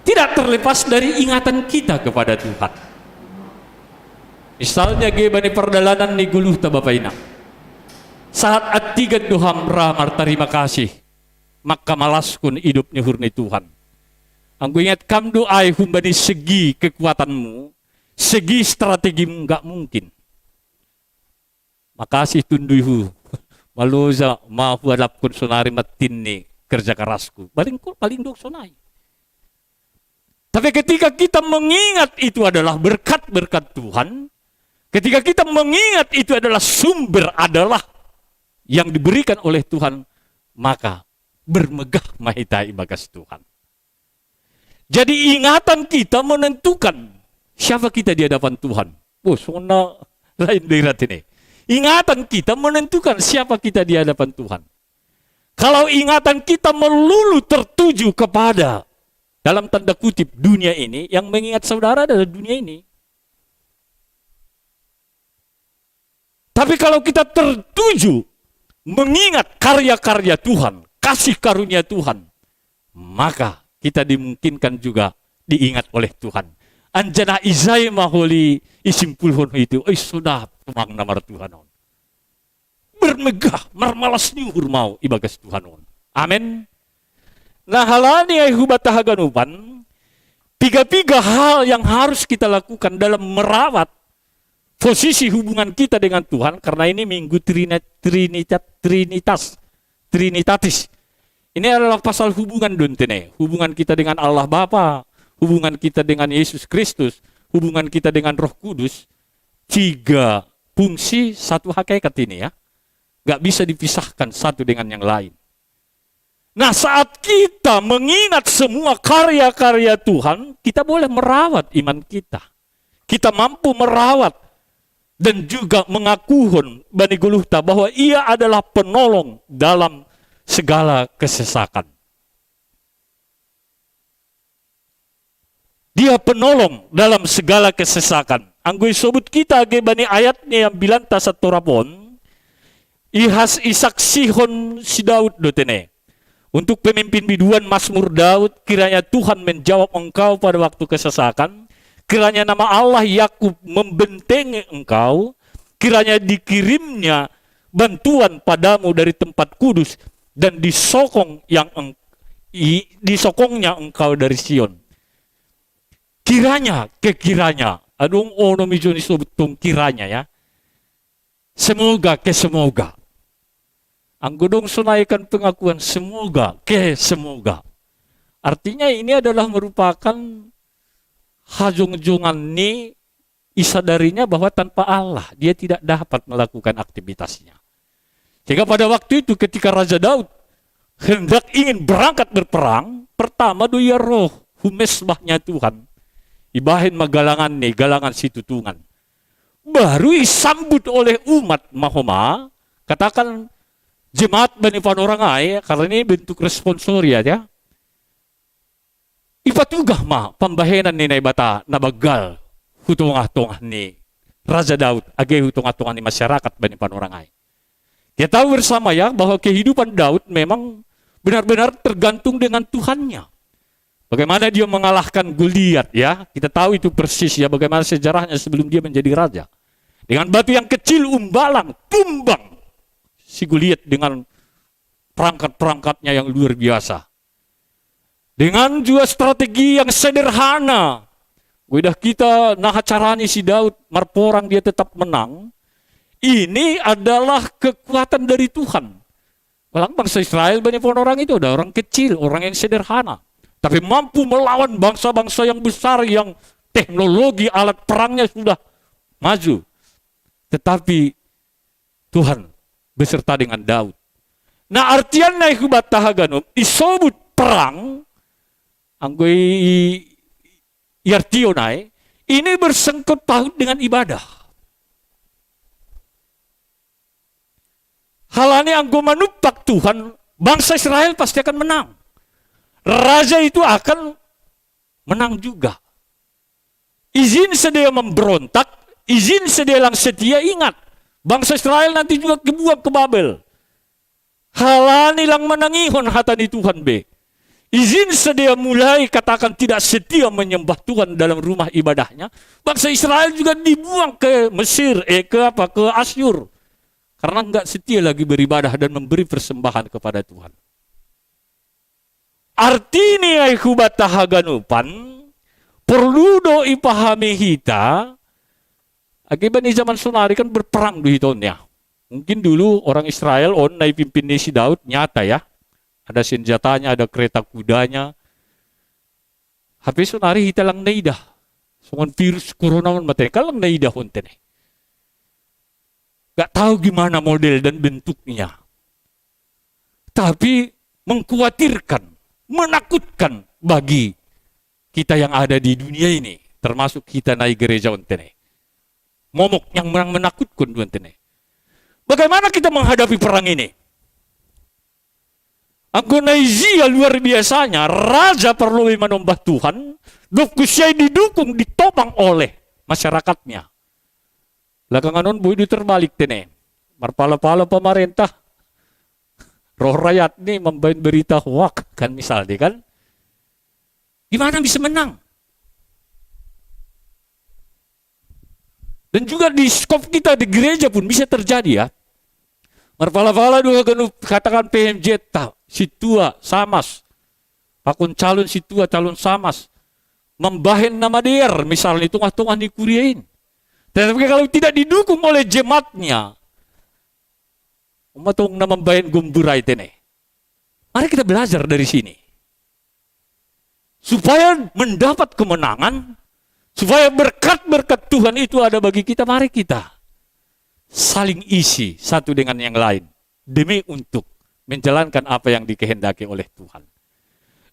tidak terlepas dari ingatan kita kepada Tuhan. Misalnya bani perdalanan ni guluh ta Bapak Ina. Saat atigan doham ramar terima kasih, maka malas kun hidup nyuhurni Tuhan. Anggo ingat kam doai humbani segi kekuatanmu, segi strategimu enggak mungkin. Makasih tunduihu, maluza mahu adap kun sonari matin ni kerja kerasku. Paling dok sonai. Tapi ketika kita mengingat itu adalah berkat-berkat Tuhan, ketika kita mengingat itu adalah sumber adalah yang diberikan oleh Tuhan, maka bermegah mahitai bagas Tuhan. Jadi ingatan kita menentukan siapa kita di hadapan Tuhan. Oh, sona lain dari ini. Ingatan kita menentukan siapa kita di hadapan Tuhan. Kalau ingatan kita melulu tertuju kepada dalam tanda kutip dunia ini, yang mengingat saudara adalah dunia ini. Tapi kalau kita tertuju mengingat karya-karya Tuhan, kasih karunia Tuhan, maka kita dimungkinkan juga diingat oleh Tuhan. Anjana izai maholi isimpulhon itu, sudah pemang namar Tuhan. Bermegah, marmalas nyuhur mau ibagas Tuhan. Amin. Nah halani ay hubatahaganupan, tiga hal yang harus kita lakukan dalam merawat posisi hubungan kita dengan Tuhan, karena ini minggu Trinitatis. Ini adalah pasal hubungan duntene, hubungan kita dengan Allah Bapa, hubungan kita dengan Yesus Kristus, hubungan kita dengan Roh Kudus. 3 fungsi satu hakikat ini ya, gak bisa dipisahkan satu dengan yang lain. Nah saat kita mengingat semua karya-karya Tuhan, kita boleh merawat iman kita. Kita mampu merawat dan juga mengakuhun Bani Guluhta bahwa ia adalah penolong dalam segala kesesakan. Dia penolong dalam segala kesesakan. Anggoi sobut kita age bani ayatnya yang bilang tasat torapon, ihas isaksihon si Daud dotene. Untuk pemimpin biduan Mazmur Daud, kiranya Tuhan menjawab engkau pada waktu kesesakan. Kiranya nama Allah Yakub membentengi engkau, kiranya dikirimnya bantuan padamu dari tempat kudus dan disokongnya engkau dari Sion. Kiranya, kekiranya, adung ono mijoni sobetung kiranya ya. Semoga, kesemoga. Anggodong sunaikan pengakuan semoga, kesemoga. Artinya ini adalah merupakan hajung-jungan ni isadarinya bahwa tanpa Allah dia tidak dapat melakukan aktivitasnya. Sehingga pada waktu itu ketika Raja Daud hendak ingin berangkat berperang, pertama doya roh, humesbahnya Tuhan. Ibahin magalangan nih, galangan situtungan. Baru disambut oleh umat Mahoma, katakan jemaat Bani Panorangai, karena ini bentuk responsoria ya. Ipatugah mah pembahenan ni naibata nabagal hutungah-tungah ni Raja Daud age hutungah-tungah ni masyarakat Bani Panorangai. Kita tahu bersama ya bahwa kehidupan Daud memang benar-benar tergantung dengan Tuhannya. Bagaimana dia mengalahkan Goliat ya, kita tahu itu persis ya bagaimana sejarahnya sebelum dia menjadi raja. Dengan batu yang kecil umbalang tumbang si Goliat dengan perangkat-perangkatnya yang luar biasa. Dengan juga strategi yang sederhana. Udah kita nah caranya si Daud marporang dia tetap menang. Ini adalah kekuatan dari Tuhan. Walang bangsa Israel banyak orang itu ada orang kecil, orang yang sederhana. Tapi mampu melawan bangsa-bangsa yang besar yang teknologi alat perangnya sudah maju. Tetapi Tuhan beserta dengan Daud. Nah artian naik hubat tahaganum isobut perang anggoi Yartionai ini bersangkut paut dengan ibadah. Halani anggo manupak Tuhan, bangsa Israel pasti akan menang. Raja itu akan menang juga. Izin sedia memberontak, izin sedia lang setia, ingat. Bangsa Israel nanti juga kebuang ke Babel. Halani lang menangihon hatani Tuhan be. Izin sedia mulai katakan tidak setia menyembah Tuhan dalam rumah ibadahnya. Bangsa Israel juga dibuang ke Mesir, ke Asyur. Karena enggak setia lagi beribadah dan memberi persembahan kepada Tuhan. Artinya hubat tahaganupan perlu do ipahami hita. Akibat di zaman sunari kan berperang di hitonnya. Mungkin dulu orang Israel naik pimpin si Daud nyata ya. Ada senjatanya, ada kereta kudanya. Tapi sunari hita lang naidah. Sungan virus corona man matay kalang naidah honten. Gak tahu gimana model dan bentuknya. Tapi mengkhawatirkan, menakutkan bagi kita yang ada di dunia ini. Termasuk kita naik gereja honten. Momok yang menakutkan honten. Bagaimana kita menghadapi perang ini? Anggonaizia luar biasanya, raja perlu menyembah Tuhan, dokusiai didukung, ditopang oleh masyarakatnya. Belakangan boy terbalik tene. Marpala-pala pemerintah, roh rakyat nih membain berita hoak kan misalnya kan. Gimana bisa menang? Dan juga di skop kita di gereja pun bisa terjadi ya. Marpala-pala dua katakan PMJ tak. Si tua Samas, pakun calon si tua calon Samas, membahen nama dia, misalnya tungah-tungah dikuriain. Tetapi kalau tidak didukung oleh jemaatnya, umatong na membahen gumburai tene. Mari kita belajar dari sini. Supaya mendapat kemenangan, supaya berkat-berkat Tuhan itu ada bagi kita, mari kita saling isi satu dengan yang lain. Demi untuk menjalankan apa yang dikehendaki oleh Tuhan.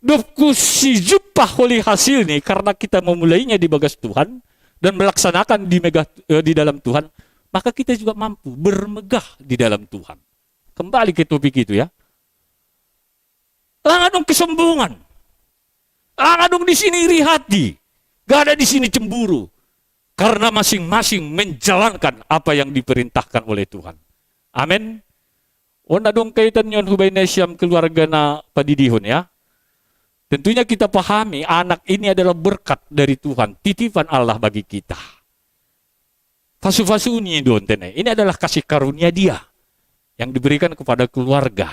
Dopku si jupah oleh hasil nih karena kita memulainya di bagas Tuhan dan melaksanakan di dalam Tuhan, maka kita juga mampu bermegah di dalam Tuhan. Kembali ke topik itu ya. Langadong kesombongan. Langadong di sini iri hati. Gak ada di sini cemburu. Karena masing-masing menjalankan apa yang diperintahkan oleh Tuhan. Amin. Ona dong kaitan yon hubay na siyam keluarga na padidihon ya. Tentunya kita pahami anak ini adalah berkat dari Tuhan, titipan Allah bagi kita. Fasu-fasu ini doon tene. Ini adalah kasih karunia Dia yang diberikan kepada keluarga.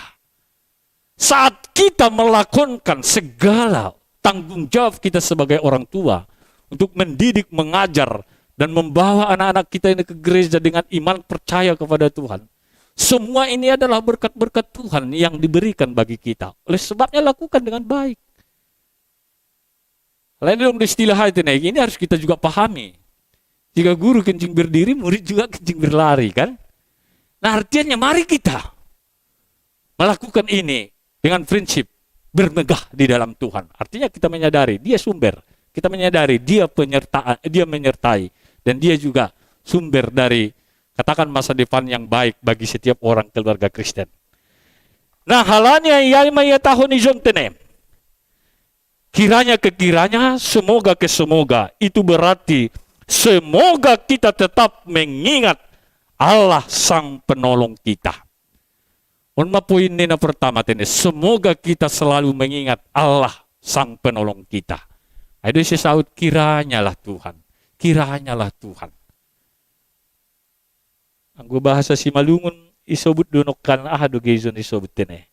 Saat kita melakukan segala tanggung jawab kita sebagai orang tua untuk mendidik, mengajar dan membawa anak-anak kita ini ke gereja dengan iman percaya kepada Tuhan. Semua ini adalah berkat-berkat Tuhan yang diberikan bagi kita. Oleh sebabnya lakukan dengan baik. Lain dalam istilah ini harus kita juga pahami. Jika guru kencing berdiri, murid juga kencing berlari kan. Nah artinya mari kita melakukan ini. dengan prinsip bermegah di dalam Tuhan. Artinya kita menyadari dia sumber, kita menyadari dia dia menyertai, dan dia juga sumber dari katakan masa depan yang baik bagi setiap orang keluarga Kristen. Nah, halanya yang maya tahun izon tenem. Kiranya semoga itu berarti semoga kita tetap mengingat Allah Sang Penolong kita. Poin ini pertama tene, semoga kita selalu mengingat Allah Sang Penolong kita. Ada sesaut kiranyalah Tuhan. Anggo bahasa si Malungun isobut donokan do gezon isobut tene.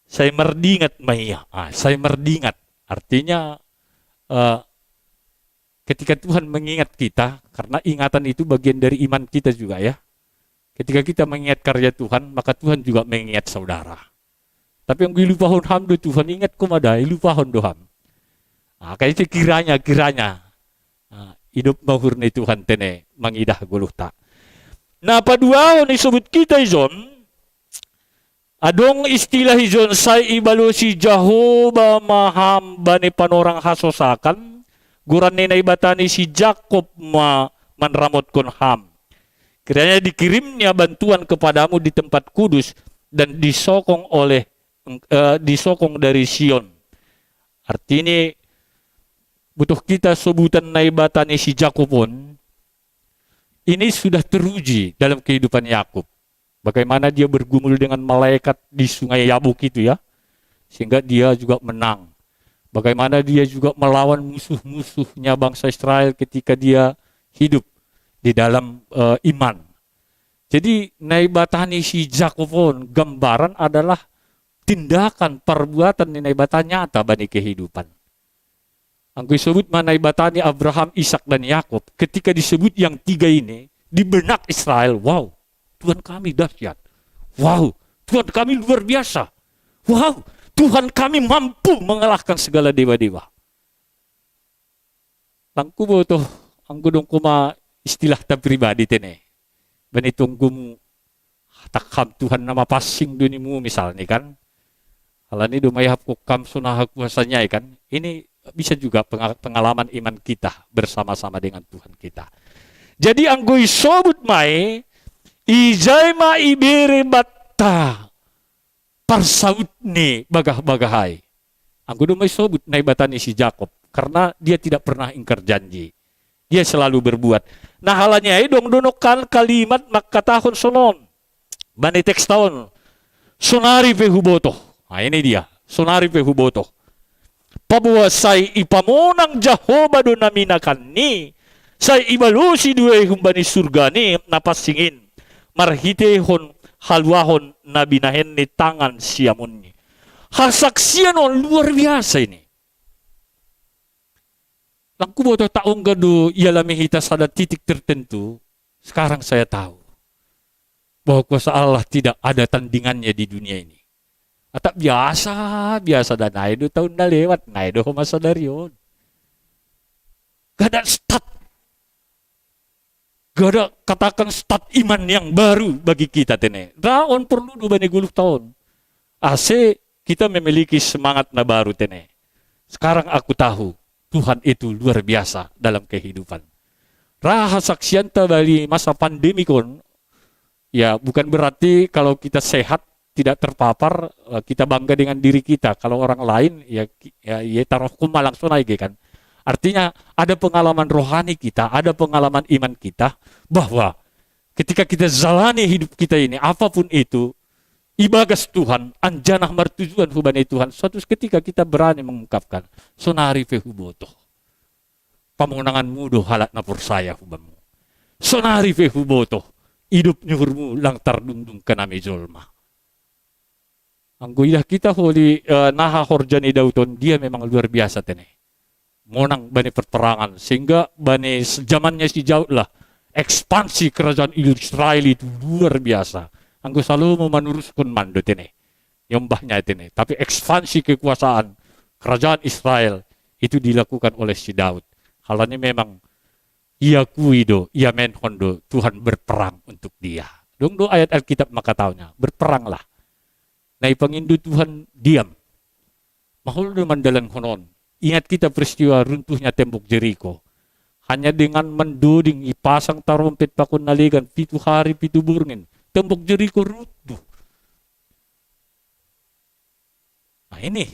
Saya merdingat maya. Saya merdingat. Artinya ketika Tuhan mengingat kita, karena ingatan itu bagian dari iman kita juga ya. Ketika kita mengingat karya Tuhan, maka Tuhan juga mengingat saudara. Tapi yang ilupahon hamdo Tuhan ingat kumada, ilupahon doham. Kayak itu kiranya hidup mahurni Tuhan tene mangidah guluhta. Nah, paduaon disebut kita izon, adong istilah izon say ibalosi Jehovah maham bani panorang hasosakan, guran nenay batani si Jakob manramot kon ham. Kiranya dikirimnya bantuan kepadamu di tempat kudus dan disokong dari Sion. Artinya butuh kita sebutan naibatani si Jakobon. Ini sudah teruji dalam kehidupan Yakub. Bagaimana dia bergumul dengan malaikat di sungai Yabok itu ya. Sehingga dia juga menang. Bagaimana dia juga melawan musuh-musuhnya bangsa Israel ketika dia hidup di dalam iman. Jadi naibatani si Jakobon gambaran adalah tindakan perbuatan naibatan nyata bagi kehidupan. Ang disebut manaibatani Abraham, Ishak dan Yakub, ketika disebut yang tiga ini di benak Israel, wow, Tuhan kami dahsyat. Wow, Tuhan kami luar biasa. Wow, Tuhan kami mampu mengalahkan segala dewa-dewa. Langku boto, ang gudong kuma istilah ta pribadi tene. Banitong gumu takham Tuhan nama passing dunimu misalnya kan. Halani dumayahap ko kam sunahak kuasanya kan. Ini bisa juga pengalaman iman kita bersama-sama dengan Tuhan kita. Jadi anggoy sobut mai ijay ma ibere batta parsaut ni bagah-bagahai. Anggo may sobut na ibatani si Jacob karena dia tidak pernah ingkar janji. Dia selalu berbuat. Nah halanya ay donokan kalimat makatahon sonon. Bani teks tahun. Sonari pehuboto. Nah ini dia. Sonari pehuboto. Pabuwa say ipamonang Jehovah do naminakan ni say ibalusi duwe humbani surga ni napasingin marhitehon halwahon nabinahen ni tangan siamon ni. Hasaksian luar biasa ini. Langku boto taong gado ialami hita sada titik tertentu. Sekarang saya tahu bahwa kuasa Allah tidak ada tandingannya di dunia ini. Atau biasa dan naido tahun na lewat, naido masa dari yun. Gak ada stat. Gak ada katakan stat iman yang baru bagi kita tene. Raon perlu 20 tahun. Ase kita memiliki semangat na baru tene. Sekarang aku tahu Tuhan itu luar biasa dalam kehidupan. Rahasaksian bali masa pandemi kon, ya bukan berarti kalau kita sehat tidak terpapar, kita bangga dengan diri kita. Kalau orang lain, ya taruh kuma langsung aja kan. Artinya ada pengalaman rohani kita, ada pengalaman iman kita, bahwa ketika kita jalani hidup kita ini, apapun itu, ibagas Tuhan, anjanah martujuan hubani Tuhan, suatu ketika kita berani mengungkapkan, sonari fehuboto. Pamunangan mudo halat na saya hubamu. Sonari fehuboto, hidup nyurmu lang tardungdung kanami jolma. Ang guyah kita holi naha horjani dauton, dia memang luar biasa tene. Monang bani perperangan, sehingga bani zamannya si jauh lah, ekspansi kerajaan Israel itu luar biasa. Anggo selalu memanuruskan mando tene, yombahnya tene. Tapi ekspansi kekuasaan kerajaan Israel itu dilakukan oleh si Daud. Halanya memang ia kuido, ia menhondo, Tuhan berperang untuk dia. Dong do ayat Alkitab maka taunya, berperanglah. Na ipangindo Tuhan diam. Mahal naman dalang honon. Ingat kita peristiwa runtuhnya tembok Jericho. Hanya dengan menduding ipasang tarumpet pakun naligan 7 hari 7 burngin. Tembok Jericho runtuh. Nah ini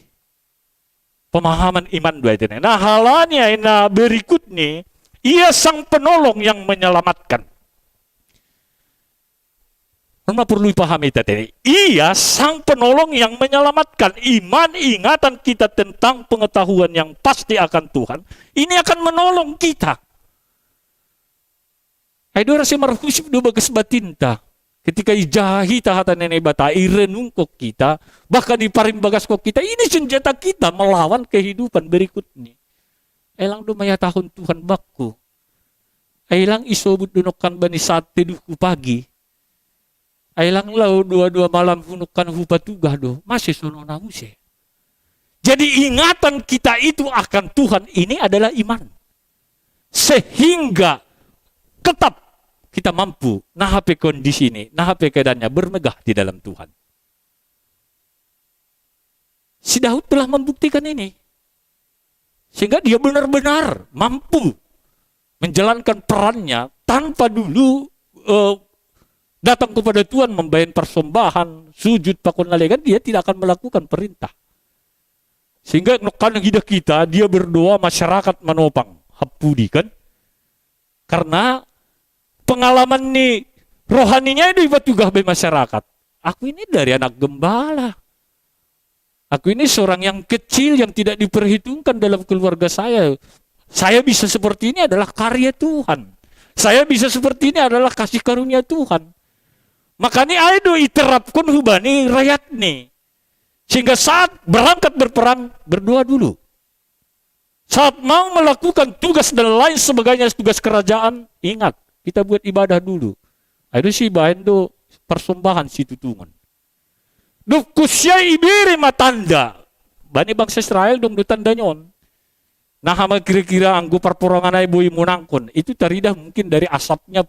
pemahaman iman dua itu. Nah halanya ina berikutnya, ia sang penolong yang menyelamatkan. Karena perlu dipahami tadi. Ia sang penolong yang menyelamatkan. Iman ingatan kita tentang pengetahuan yang pasti akan Tuhan. Ini akan menolong kita. Ayo rasa marhusip do bagas batinta. Ketika ijahi tahatan nenek bata, irenungkok kita, bahkan diparim bagas kok kita, ini senjata kita melawan kehidupan berikutnya. Elang do maya tahun Tuhan bakku. Elang isobut dunokan bani sate duku pagi. Elang lau 2 malam hunukan hupa tugah do, masih sono nanguse. Jadi ingatan kita itu akan Tuhan ini adalah iman. Sehingga tetap kita mampu nahape kondisi ini, nahape keadaannya bermegah di dalam Tuhan. Si Daud telah membuktikan ini. Sehingga dia benar-benar mampu menjalankan perannya tanpa dulu datang kepada Tuhan membayar persembahan, sujud, pakon nalegan, dia tidak akan melakukan perintah. Sehingga kan hidup kita, dia berdoa masyarakat menopang. Hapudi kan? Karena pengalaman nih rohaninya itu ibarat juga bagi masyarakat. Aku ini dari anak gembala. Aku ini seorang yang kecil yang tidak diperhitungkan dalam keluarga saya. Saya bisa seperti ini adalah karya Tuhan. Saya bisa seperti ini adalah kasih karunia Tuhan. Makanya ayo iterapkan hubani rakyat nih. Sehingga saat berangkat berperang, berdoa dulu. Saat mau melakukan tugas dan lain sebagainya tugas kerajaan, ingat. Kita buat ibadah dulu. Itu sih bahan do persembahan si tutungan. Dukusya ibiri matanda. Bani bangsa Israel dong do tanda nyon. Nah hama kira-kira anggo perporongan ay boy munangkon. Itu taridah mungkin dari asapnya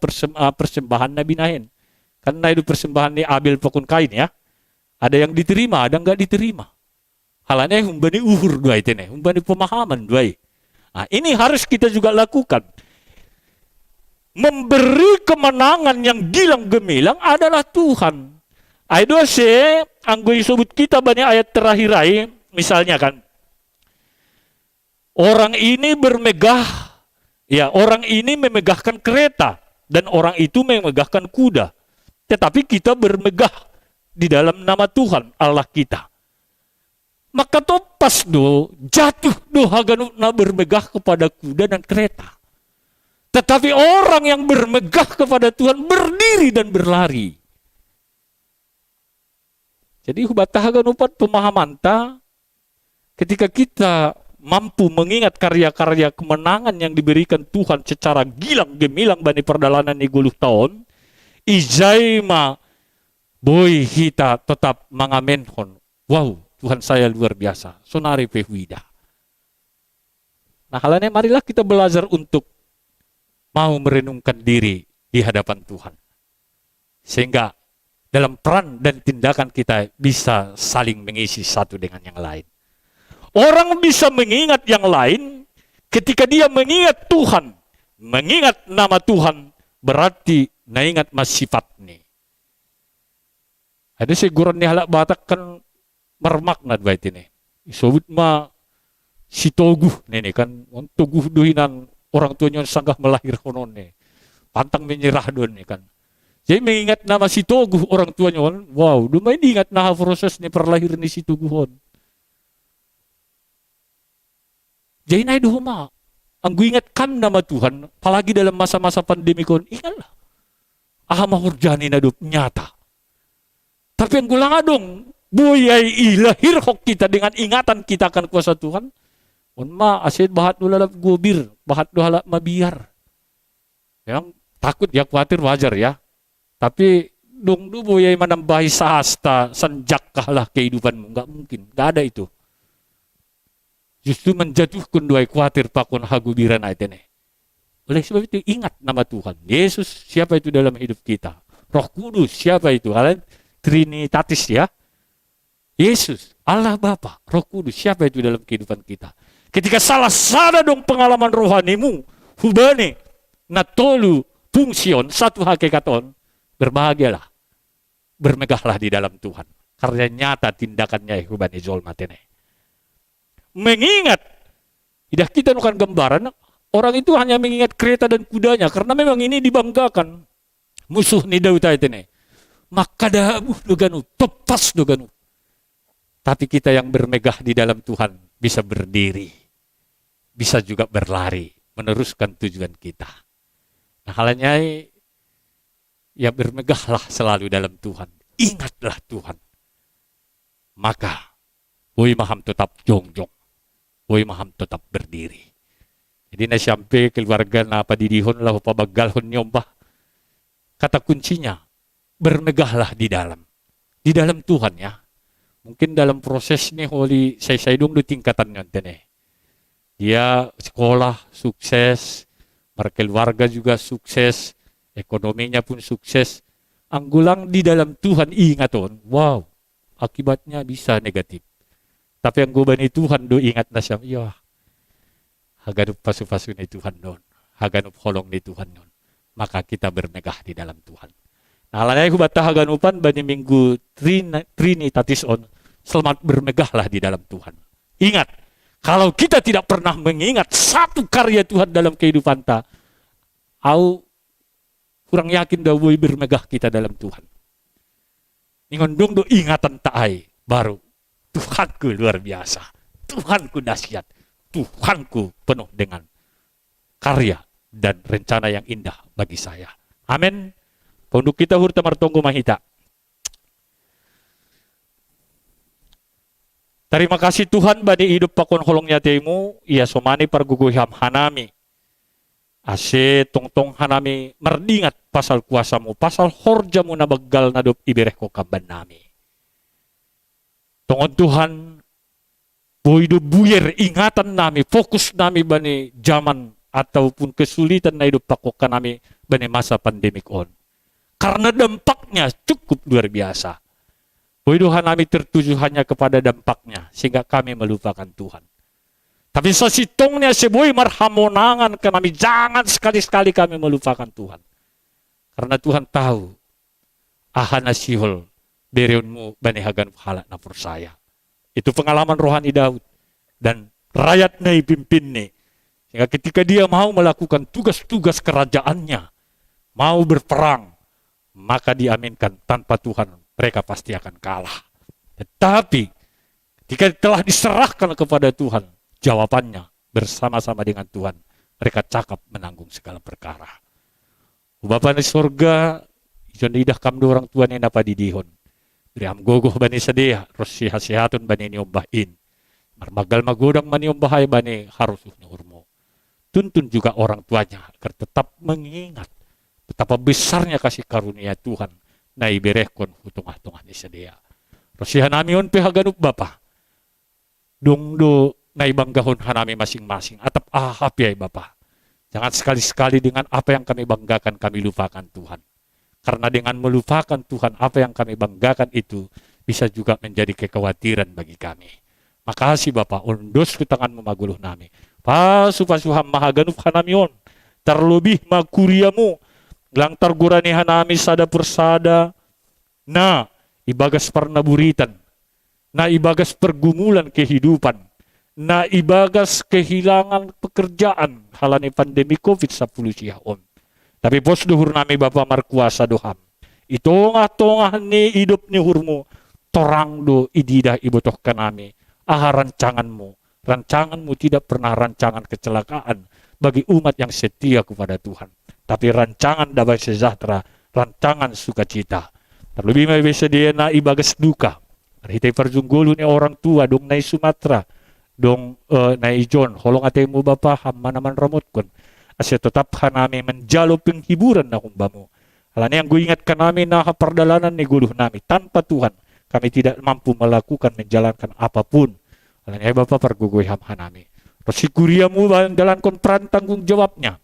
persembahan Nabi Nahin. Karena itu persembahan ni Abel pakun Kain ya. Ada yang diterima, ada enggak diterima. Halanya humbani uhur dua itu nih. Humbani pemahaman dua. Nah ini harus kita juga lakukan. Memberi kemenangan yang gilang gemilang adalah Tuhan. Ayo se anggo disebut kita banyak ayat terakhir ay, misalnya kan. Orang ini bermegah, ya orang ini memegahkan kereta dan orang itu memegahkan kuda. Tetapi kita bermegah di dalam nama Tuhan Allah kita. Maka topas do jatuh do haganuna bermegah kepada kuda dan kereta. Tetapi orang yang bermegah kepada Tuhan berdiri dan berlari. Jadi hubatahagan upat pemahaman ta ketika kita mampu mengingat karya-karya kemenangan yang diberikan Tuhan secara gilang gemilang bani perdalanan ni 10 tahun, ijaima boy kita tetap mangamenhon. Wow, Tuhan saya luar biasa. Sonari pehuida. Nah, halanya marilah kita belajar untuk mau merenungkan diri di hadapan Tuhan. Sehingga dalam peran dan tindakan kita bisa saling mengisi satu dengan yang lain. Orang bisa mengingat yang lain ketika dia mengingat Tuhan. Mengingat nama Tuhan berarti naingat mas sifat ni. Ada seguran ni halak batak kan mermakna bait ini. Isobut ma si toguh ni kan toguh duhinan orang tuanya sanggah melahir konon ni. Pantang menyerah doon ni kan. Jadi mengingat nama si toguh orang tuanya, wow, dumay diingat na proses ni perlahir ni si toguhon. Jadi na duhuma. Ang ingat kam nama Tuhan, apalagi dalam masa-masa pandemi kon, ingatlah. Aha mahurjani na do nyata. Tapi ang gulang adong, buyay ilahir hok kita dengan ingatan kita akan kuasa Tuhan. Unma asid bahat nulalap gubir, bahat nulalap mabiar. Yang takut ya khawatir wajar ya. Tapi dong du buyay manambahi sahasta, sanjak kalah kehidupanmu. Enggak mungkin, enggak ada itu. Justru menjatuhkan dua khawatir pakun hagubiran ayatnya. Oleh sebab itu ingat nama Tuhan. Yesus siapa itu dalam hidup kita. Roh Kudus siapa itu. Kalian Trinitatis ya. Yesus, Allah Bapa, Roh Kudus, siapa itu dalam kehidupan kita? Ketika salah sada dong pengalaman rohanimu, hubane, natolu, fungsion, satu hakikaton, berbahagialah, bermegahlah di dalam Tuhan. Karena nyata tindakannya hubane zolmatene. Mengingat, tidak kita bukan gambaran, orang itu hanya mengingat kereta dan kudanya, karena memang ini dibanggakan. Musuh ni Daud ini. Maka dabuh doganu, pepas doganu. Tapi kita yang bermegah di dalam Tuhan bisa berdiri. Bisa juga berlari, meneruskan tujuan kita. Nah, halnya ya bermegahlah selalu dalam Tuhan. Ingatlah Tuhan. Maka, boy maham tetap jongjong. Boy maham tetap berdiri. Jadi na sampai keluarga na padidihon lah pabagalhon nyombah. Kata kuncinya, bermegahlah di dalam. Di dalam Tuhan ya. Mungkin dalam proses nih Holy saya dong do tingkatan nyon dia sekolah sukses, berkeluarga juga sukses, ekonominya pun sukses. Anggulang di dalam Tuhan ingaton, wow, akibatnya bisa negatif. Tapi ang guban ni Tuhan do ingat na siya, iya, haganup pasu-pasu ni Tuhan doon, haganup holong ni Tuhan doon. Maka kita bermegah di dalam Tuhan. Nah, alanay hubata haganupan bani minggu Trinitatis on, selamat bermegahlah di dalam Tuhan. Ingat, kalau kita tidak pernah mengingat satu karya Tuhan dalam kehidupan kita, au kurang yakin dah boleh bermegah kita dalam Tuhan. Ingondong do ingatan taai baru. Tuhanku luar biasa, Tuhanku dahsyat, Tuhanku penuh dengan karya dan rencana yang indah bagi saya. Amin. Pondok kita hurta martonggo mahita. Terima kasih Tuhan bani hidup pakon holongnya temu, ia somani parguguham hanami. Ase tongtong hanami merdingat pasal kuasamu, pasal horjamu na baggal na dop ibereh ko kamban nami. Tongon Tuhan, boydo buyer ingatan nami, fokus nami bani zaman ataupun kesulitan na hidup pakokan nami bani masa pandemik on. Karena dampaknya cukup luar biasa. Boydohan kami tertuju hanya kepada dampaknya, sehingga kami melupakan Tuhan. Tapi sasitongnya seboy marhamonangan ke kami, jangan sekali-sekali kami melupakan Tuhan. Karena Tuhan tahu, ahana sihol, berionmu banihagan pahala na persaya. Itu pengalaman rohani Daud. Dan rakyat na ipimpin ni. Sehingga ketika dia mau melakukan tugas-tugas kerajaannya, mau berperang, maka diaminkan tanpa Tuhan mereka pasti akan kalah. Tetapi ketika telah diserahkan kepada Tuhan, jawabannya bersama-sama dengan Tuhan, mereka cakap menanggung segala perkara. Bapa di sorga, ijon idah kam orang Tuhan yang dapat didihon. Beriam gogoh bani sedia, rosi hasihatun bani niombahin. Marmagal magodang bani niombahay bani harus urmo. Tuntun juga orang tuanya agar tetap mengingat betapa besarnya kasih karunia Tuhan na iberehkon hutungah-tungah ni sedia. Rosihan nami on pehaganup Bapa. Dongdo na ibanggahon hanami masing-masing. Atap ahap ya Bapa. Jangan sekali-sekali dengan apa yang kami banggakan kami lupakan Tuhan. Karena dengan melupakan Tuhan apa yang kami banggakan itu bisa juga menjadi kekhawatiran bagi kami. Makasih Bapa, undos ku tanganmu maguluh nami. Pasu-pasuham mahaganup hanami on. Terlebih makuriamu lang targurani hanami sada persada na ibagas parnaburitan, na ibagas pergumulan kehidupan, na ibagas kehilangan pekerjaan halani pandemi COVID-10 siyaon. Tapi pos duhur nami Bapa markuasa doham. Itongah-tongah ni hidup ni hurmu, torang do ididah ibutoh kanami, aha rancanganmu tidak pernah rancangan kecelakaan bagi umat yang setia kepada Tuhan. Tapi rancangan damai sejahtera, rancangan sukacita. Terlebih may sedia na ibagas duka. Marhitay parjunggolo ni orang tua dong na Sumatera, dong na Ijon, holong atemu Bapa hamma naman ramot kon. Asya tetap hanami menjalo penghiburan na kumbamo. Alani yang gue ingatkan nami na perdalanan ni guluh nami. Tanpa Tuhan, kami tidak mampu melakukan, menjalankan apapun. Alani Bapa pergugoy hamha nami. Rosikuriamu dalam kon peran tanggung jawabnya.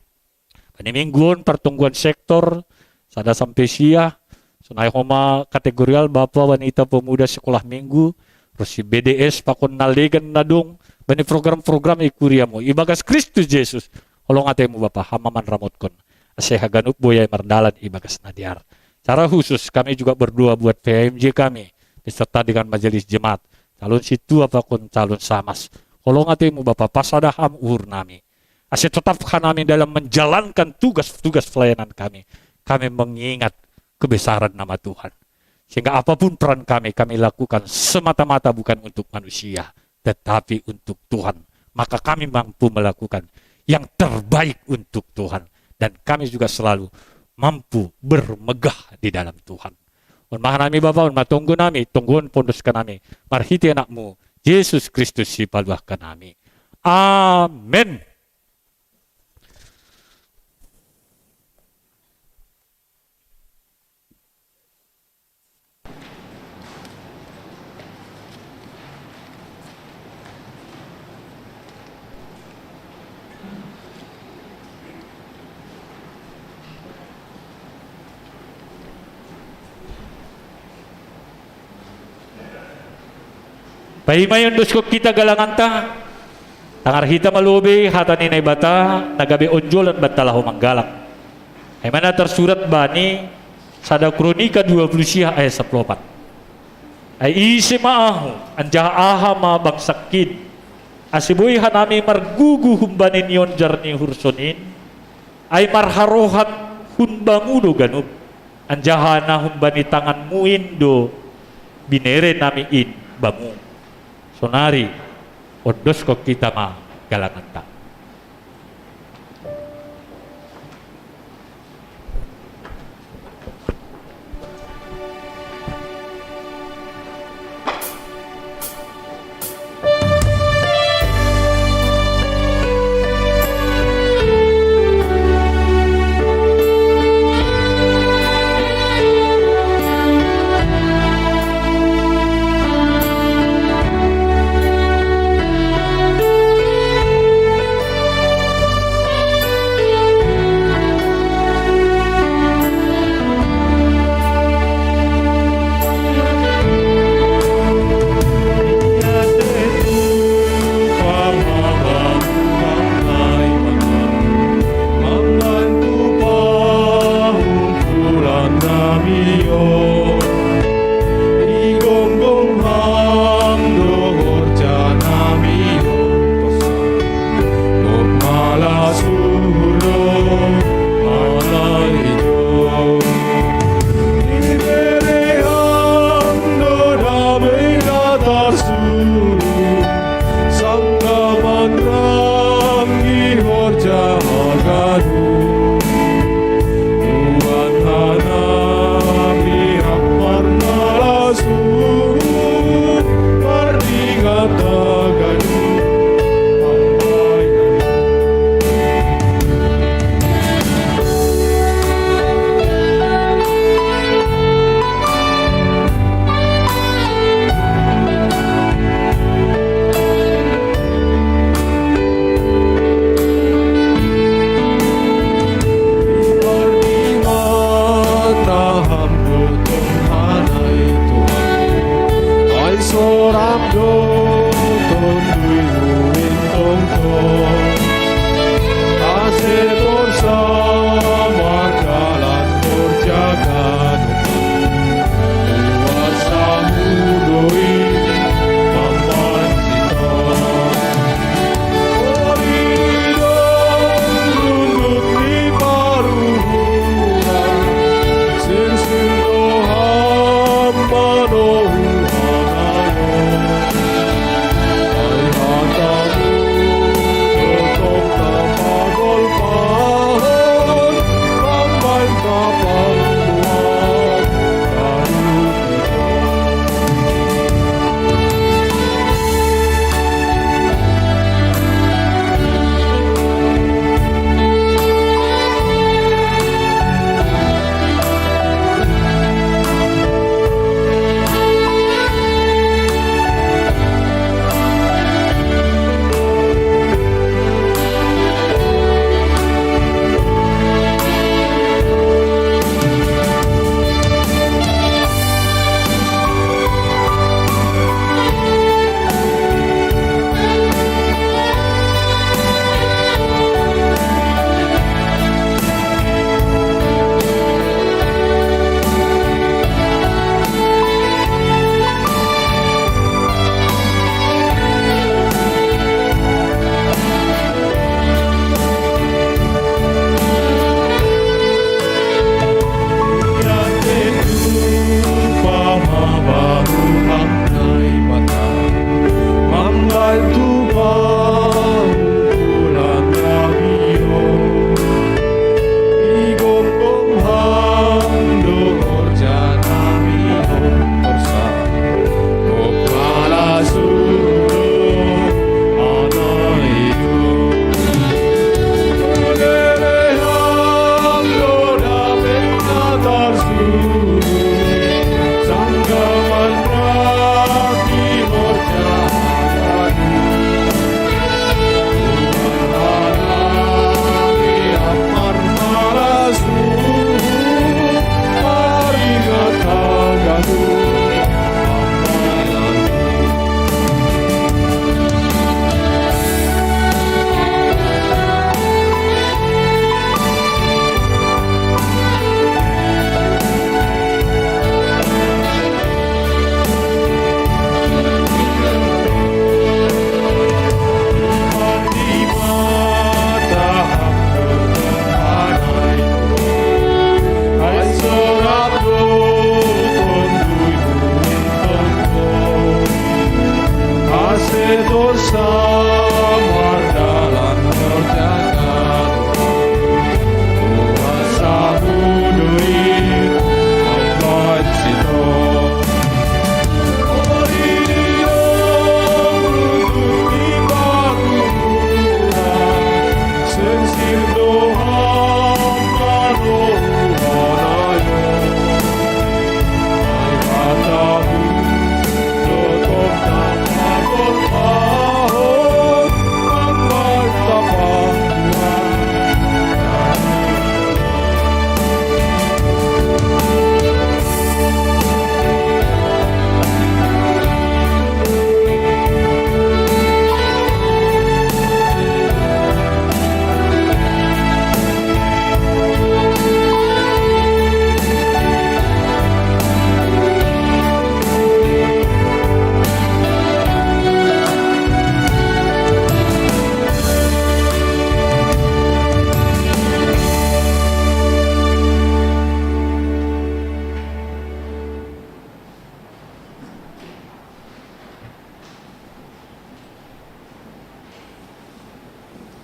Panimingguan pertumbuhan sektor sada sampai sia sunai homa kategorial Bapak wanita pemuda sekolah minggu Terus si BDS pakon naligan na dong. Bani program-program ikuria mo. Ibagas Kristus Jesus. Olong ate mo Bapa, hamaman ramot kon. Ase haganup boyay mardalan ibagas nadiar. Secara khusus kami juga berdoa buat PMJ kami. Beserta dengan majelis jemaat. Calon situ apapun calon samas. Olong ate mo Bapa, pasada ham uhur nami. Ase tetapkan kami dalam menjalankan tugas-tugas pelayanan kami. Kami mengingat kebesaran nama Tuhan. Sehingga apapun peran kami lakukan semata-mata bukan untuk manusia, tetapi untuk Tuhan. Maka kami mampu melakukan yang terbaik untuk Tuhan. Dan kami juga selalu mampu bermegah di dalam Tuhan. Unmahan nami Bapa, unmatunggu nami, tungguan pondoskan nami. Marhiti anakmu, Yesus Kristus si paluahkan nami. Amin. Pahimayon ko kita galangan ta. Tangar hita malubi hata ni bata nagabi onjolan batalahu manggalak. Ay mana tersurat bani sada kronika 20 ayat 14. Ay isi maahu anja aha ma bangsakid. Asiboy hanami margugu humbanin yon jarni hursonin. Ay marharohat hunbangudo ganub. Anjahana humbani tangan muindo binere nami in bangu. Sonari, odos kok kita mah galangan tak.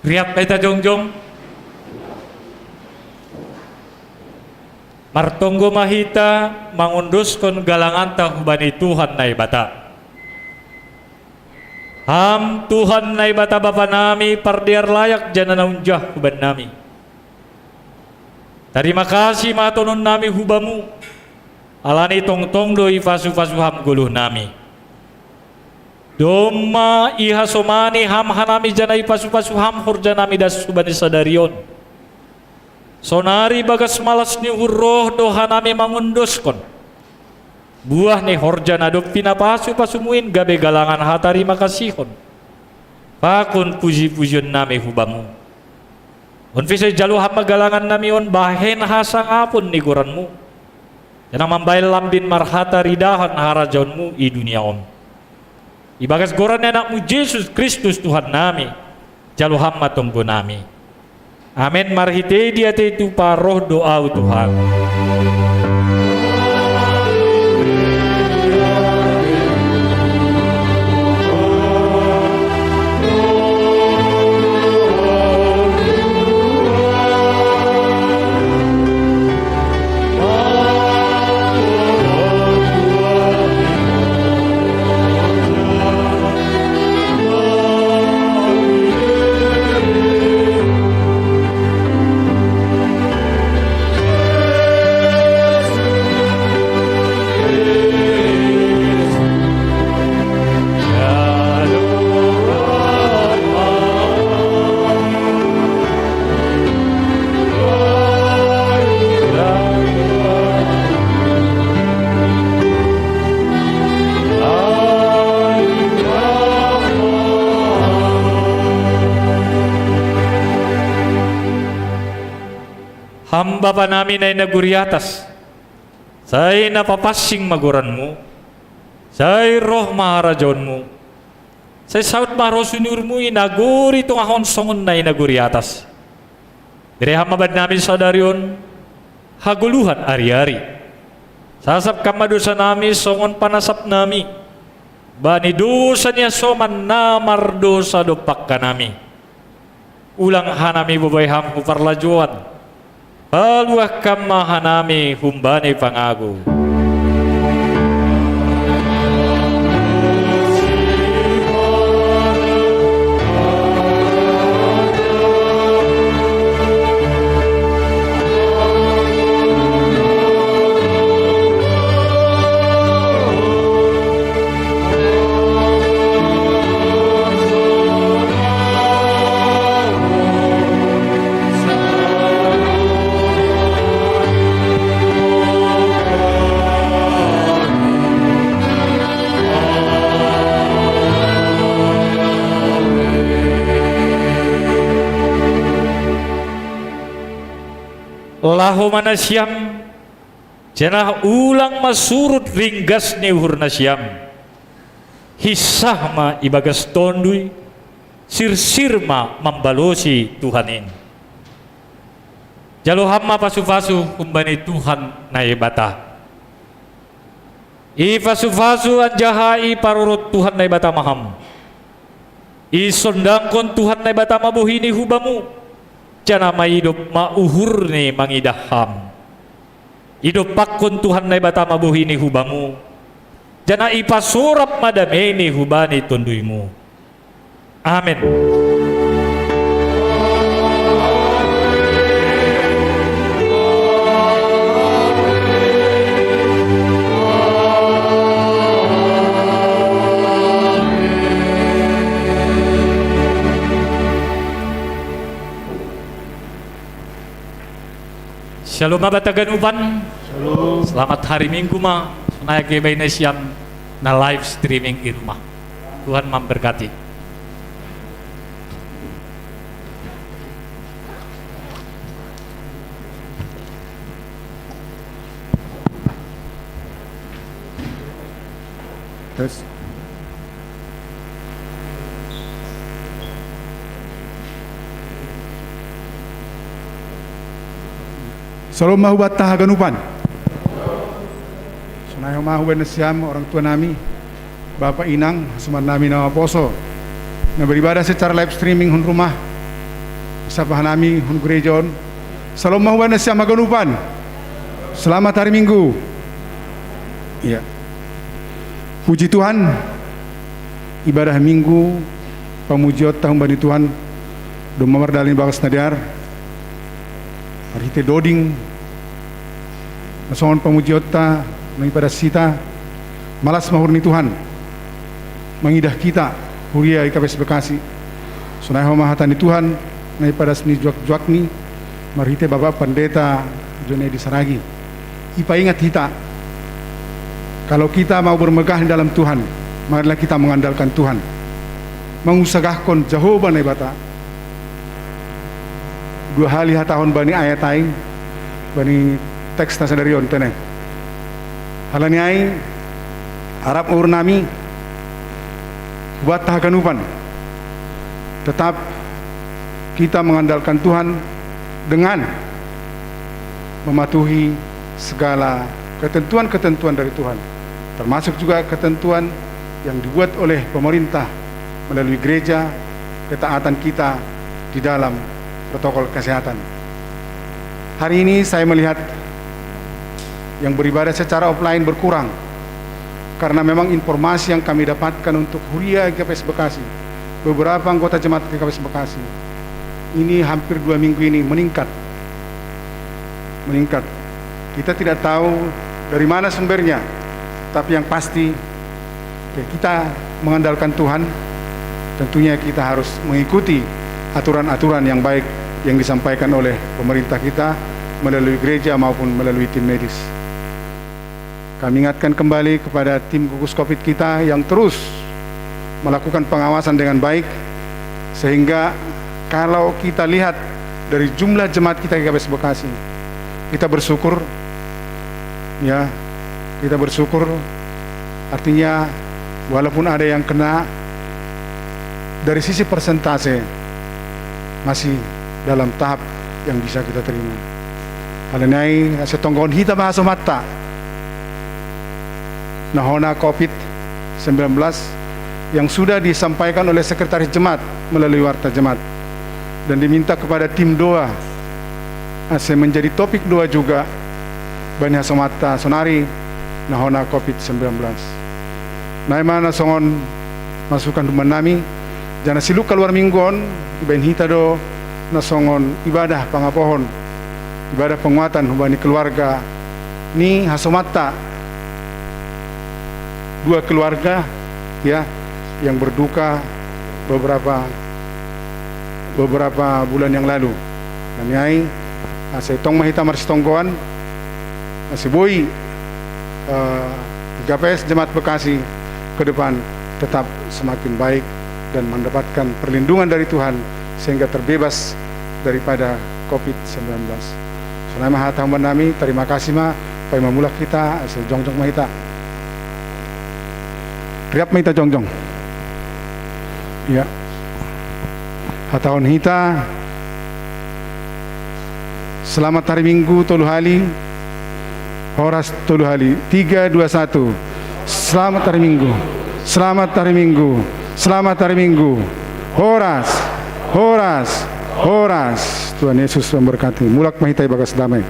Riap beta jongjong. Martonggo mahita mangunduskon galangan ta hubani Tuhan na ibata. Ham Tuhan na ibata Bapa nami pardiar layak jana naunjah huban nami. Terima kasih matonon nami hubamu. Alani tong-tong do ifasu-fasu ham guluh nami. Doma iha somani ham hanami jana ipasu-pasu ham hurjanami das subani sadarion. Sonari bagas malas ni hurroh dohanami mangunduskon. Buah ni horjana do pinapasu-pasumuin gabe galangan hatari makasihon. Pakun puji-pujion nami hubamu. Unfisay jalu ham magalangan nami on bahen hasang apun ni guranmu. Janang mambayal lambin marhata ridahan harajaunmu i dunia on. Ibagas goran anakmu Yesus Kristus Tuhan nami, jalu hamma tunggu nami. Amin. Marhite dia itu paroh doa Tuhan. Hamba pa namin ay naguriatas, say napapasing maguranmu, say roh maharajonmu, say saut marosunurmu inaguri itong ahon songon na inaguriatas. Dire hamabad namin sa daryon, haguluhan ari-ari. Sasap kamadusa namin songon panasap nami, bani dosa niya soman na mardosa dopak ka nami. Ulang hanami babayham kuparlajuan, paluah kamahanami humbani pangagu. Lahu manasyam, janah ulang masurut ringgas ni hurnasyam. Hisah ma ibagas tondui, sir-sir ma membalosi Tuhanin. Jalo hamma pasu-pasu kumbani Tuhan na ibata. Ipasu-pasu anjahai parurut Tuhan na ibata maham. Isondangkon Tuhan na ibata mabuhini hubamu. Jana ma hidup ma uhur ni mangidaham. Hidup pakon Tuhan na ibata mabuhini hubamu. Jana ipasurap madameni hubani tunduimu. Amin. Shalom mabatagan upan. Selamat hari Minggu ma. Sunaya kebay na siyam na live streaming di rumah. Tuhan memberkati. Terus. Salam mahubat tahaganupan. Sunayo mahubat na siyam orang tua nami, Bapak Inang, suman nami nama poso, na beribadah secara live streaming hun rumah, sapah nami hun gerejon. Salam mahubat na siyam haganupan. Selamat hari Minggu. Iya. Puji Tuhan, ibadah Minggu, pamujiot tahun bani Tuhan, doma mardalin bagas nadiar, Arhite doding, masongon pamujiota, mengibadah sita, malas mahurni Tuhan, mengidah kita, huria ikabes Bekasi, sunai homahatani Tuhan, mengibadah seni juak-juak ni, marhite Bapak Pendeta Jone di Saragi. Ipa ingat kita, kalau kita mau bermegah di dalam Tuhan, marilah kita mengandalkan Tuhan, mengusagahkon jawaban ibata. Dua hali hatahon bani ayat aing bani teks nasadarion tene halani aing harap ur nami buat tahaganupan tetap kita mengandalkan Tuhan dengan mematuhi segala ketentuan-ketentuan dari Tuhan, termasuk juga ketentuan yang dibuat oleh pemerintah melalui gereja, ketaatan kita di dalam protokol kesehatan. Hari ini saya melihat yang beribadah secara offline berkurang karena memang informasi yang kami dapatkan untuk Huria GKPS Bekasi, beberapa anggota jemaat GKPS Bekasi ini hampir 2 minggu ini meningkat. Kita tidak tahu dari mana sumbernya, tapi yang pasti kita mengandalkan Tuhan. Tentunya kita harus mengikuti aturan-aturan yang baik yang disampaikan oleh pemerintah kita melalui gereja maupun melalui tim medis. Kami ingatkan kembali kepada tim gugus COVID kita yang terus melakukan pengawasan dengan baik, sehingga kalau kita lihat dari jumlah jemaat kita di GKPS Bekasi, kita bersyukur, ya, kita bersyukur. Artinya walaupun ada yang kena, dari sisi persentase masih dalam tahap yang bisa kita terima. Halanai setonggon hita bahasa mata nahona COVID-19 yang sudah disampaikan oleh sekretaris jemaat melalui warta jemaat dan diminta kepada tim doa menjadi topik doa juga bani hasomata sonari nahona COVID-19. Naimana songon masukan duman nami jana siluk keluar minggon ibain hita do nasongon ibadah pangapohon, ibadah penguatan hubani keluarga ni hasomata 2 keluarga ya yang berduka beberapa bulan yang lalu. Dan yai ase tong mahita marsitonggoan ase boy GKPS Jemaat Bekasi ke depan tetap semakin baik dan mendapatkan perlindungan dari Tuhan sehingga terbebas daripada COVID-19. Sunai mahatahumban nami, terima kasih ma, pai mamulak kita, jongjong mahita. Riap mahita jongjong. Ya. Hatahun hita. Selamat hari Minggu tolu hali. Horas tolu hali. 3, 2, 1. Selamat hari Minggu. Selamat hari Minggu. Selamat hari Minggu. Horas. Horas. Horas. Tuhan Yesus memberkati. Mulak mahitai bagas damai.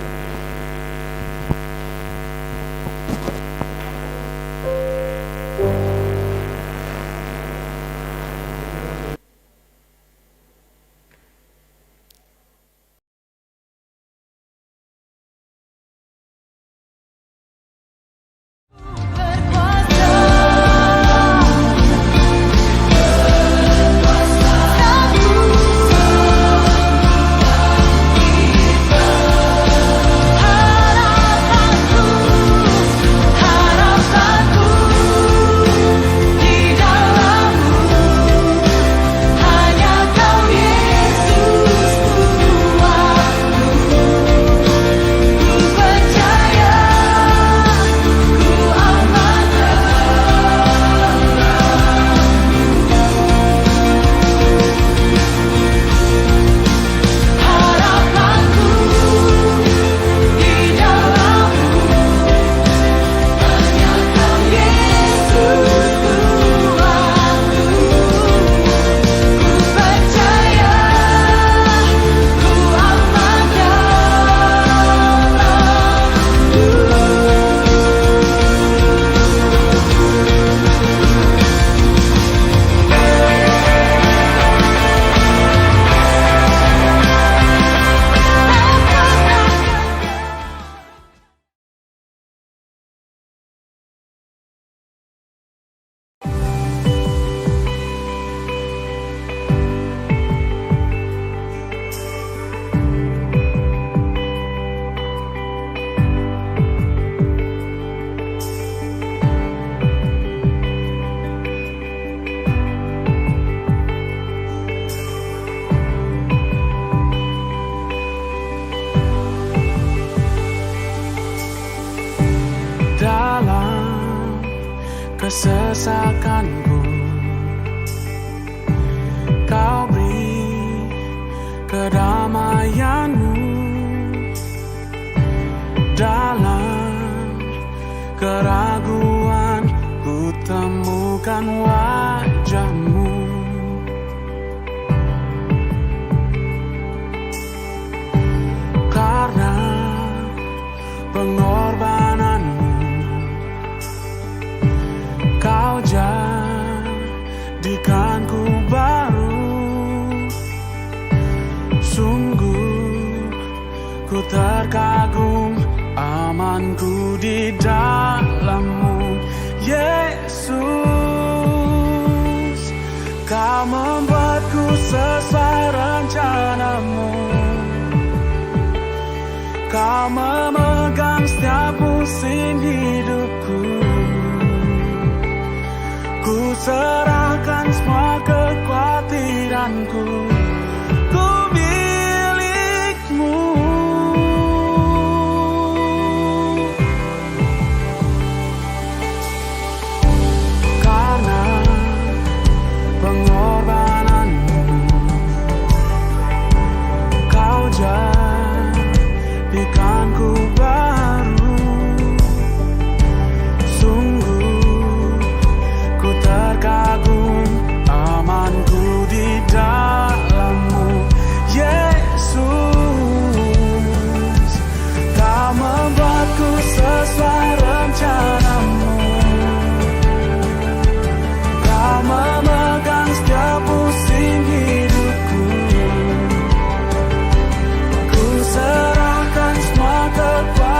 kesesakanku. Kau beri kedamaianmu dalam keraguan, ku temukan wajahmu. Karena pengorbananmu, kau jadikanku baru. Sungguh ku terkagum, amanku di dalam-Mu, Yesus. Kau membuatku sesuai rencana-Mu. Kau memegang setiap musim hidupku. Ku serahkan semua kekhawatiranku. Ku milik-Mu. Karena pengorbananmu, kau jadikanku baru. Sungguh ku terkagum, amanku di dalam-Mu, Yesus. Kau membuatku sesuai rencana-Mu. Kau memegang setiap musim hidupku. Ku serahkan semua kepada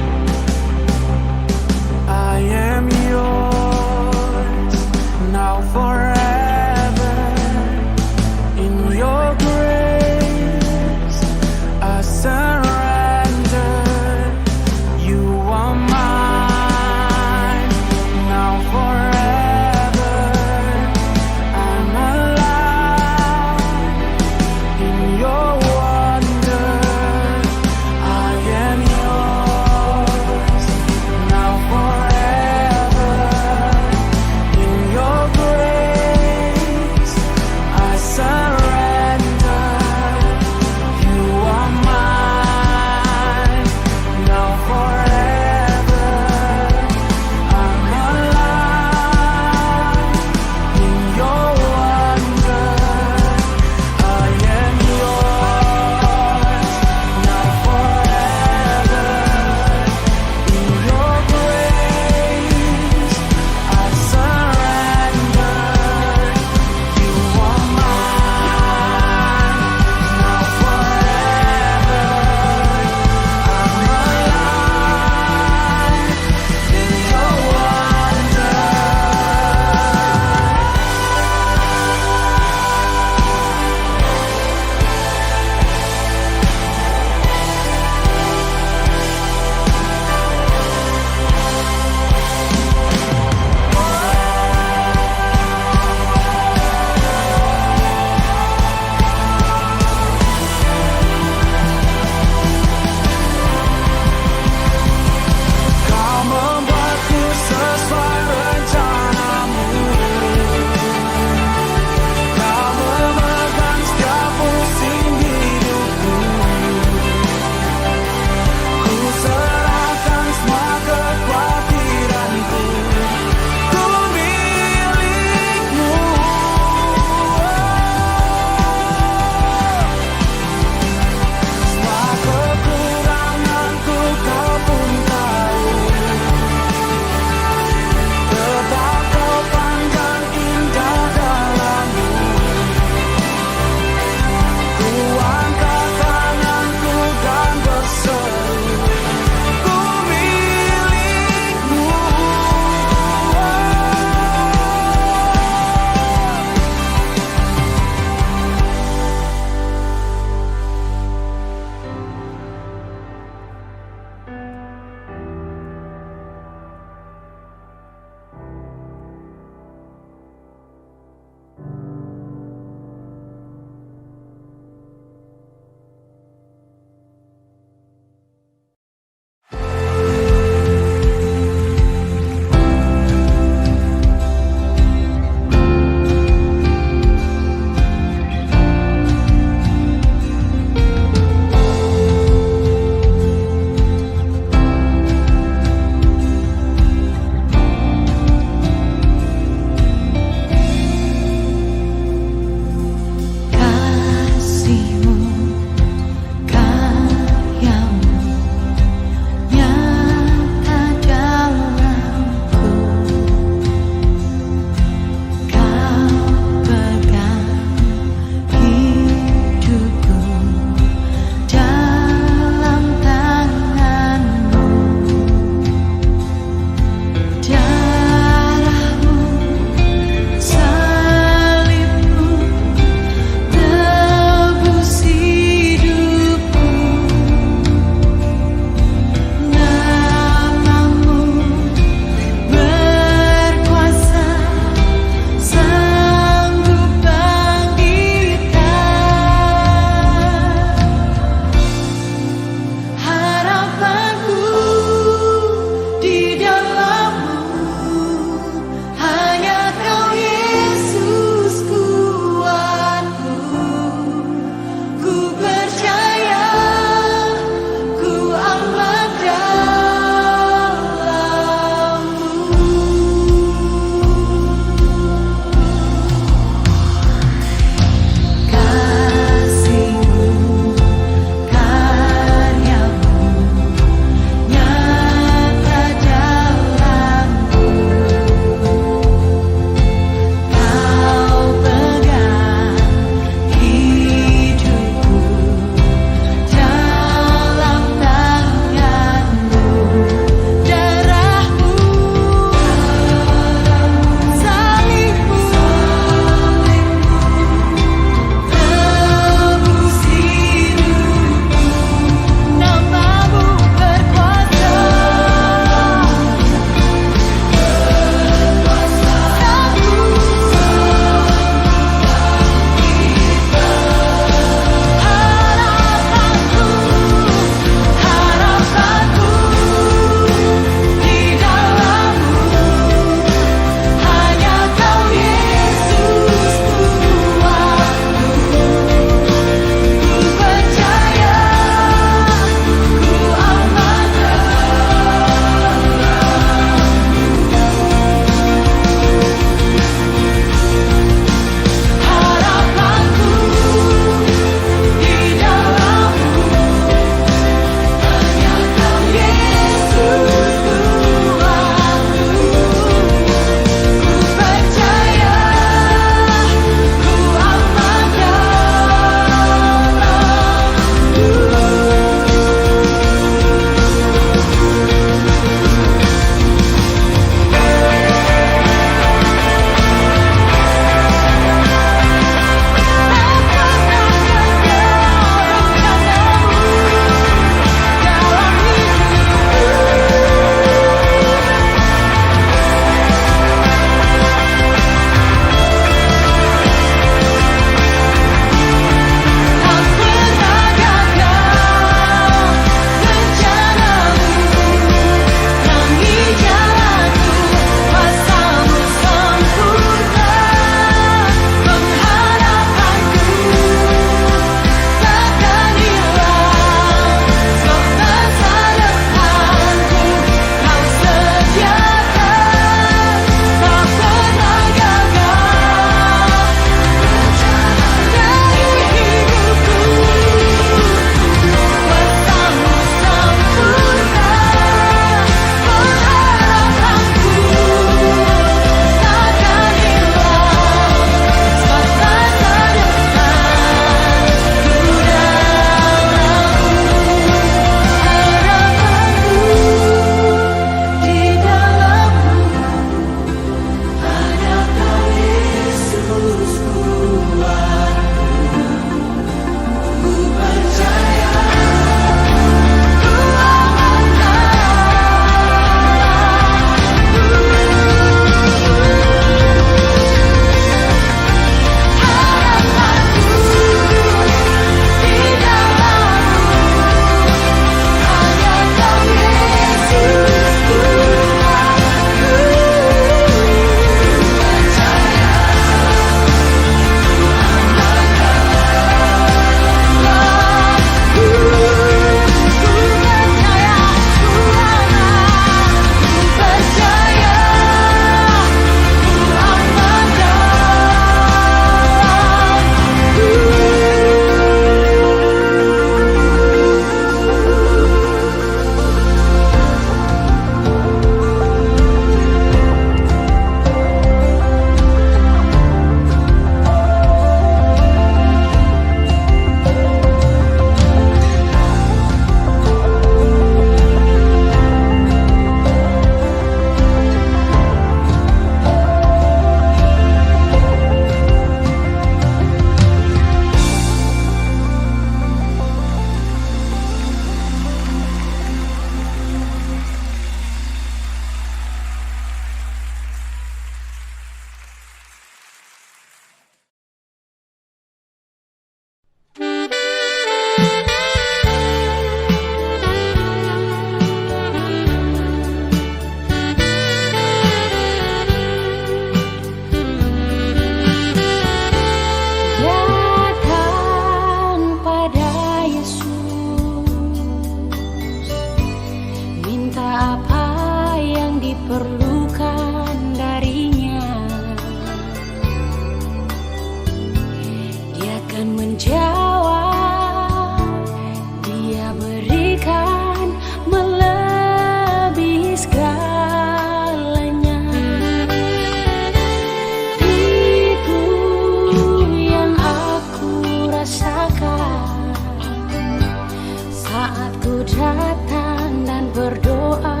ku datang dan berdoa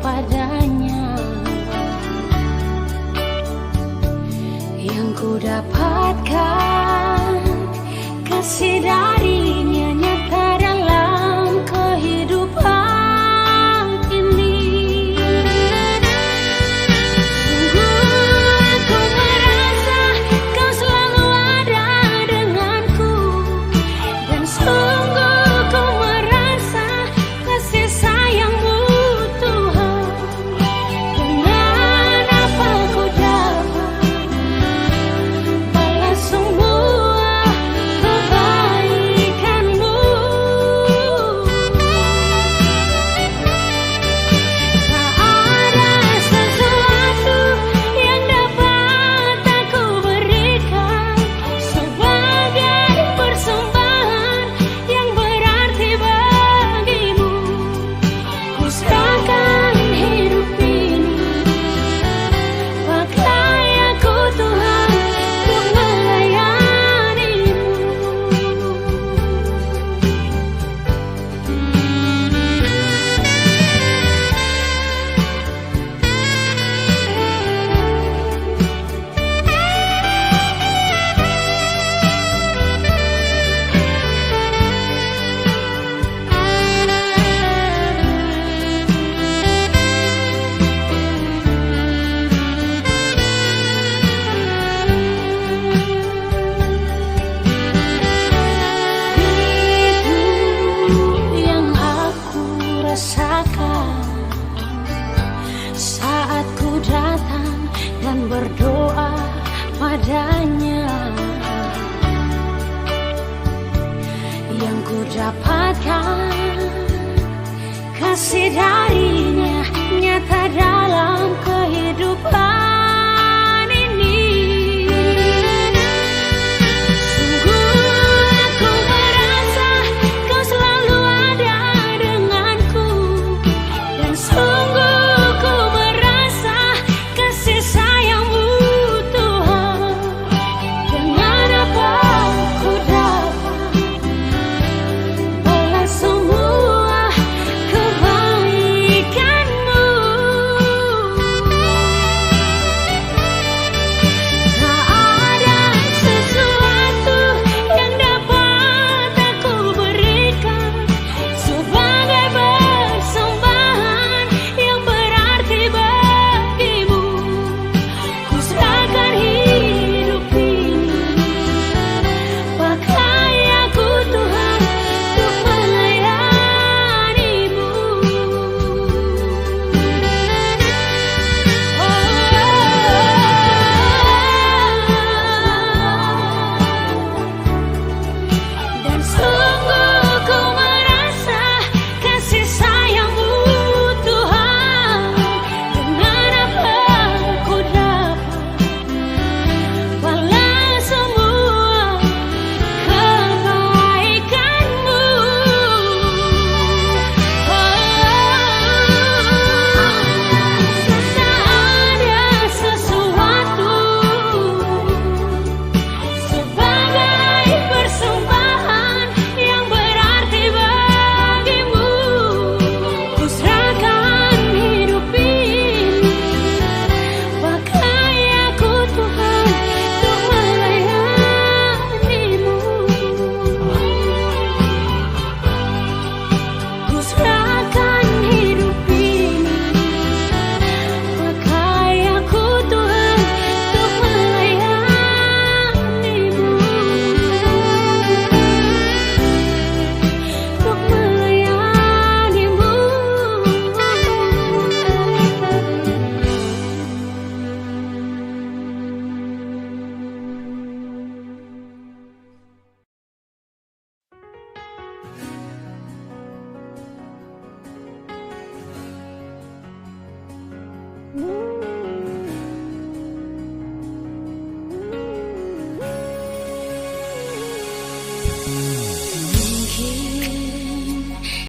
padanya, yang ku dapatkan kasih darinya nyata dalam kehidupan ini. Sungguh aku merasa kau selalu ada denganku, dan sungguh ku merasa kasih sayangmu Tuhan. Dengan apa ku dapat balas semua kebaikanmu? Tak ada sesuatu yang dapat aku berikan sebagai persembahan yang berarti bagimu. Ku serahkan hidup ini, pakai aku Tuhan untuk melayanimu. Itu yang aku rasakan saat ku datang dan berdoa padanya, yang ku dapatkan kasih darinya nyata dalam kehidupan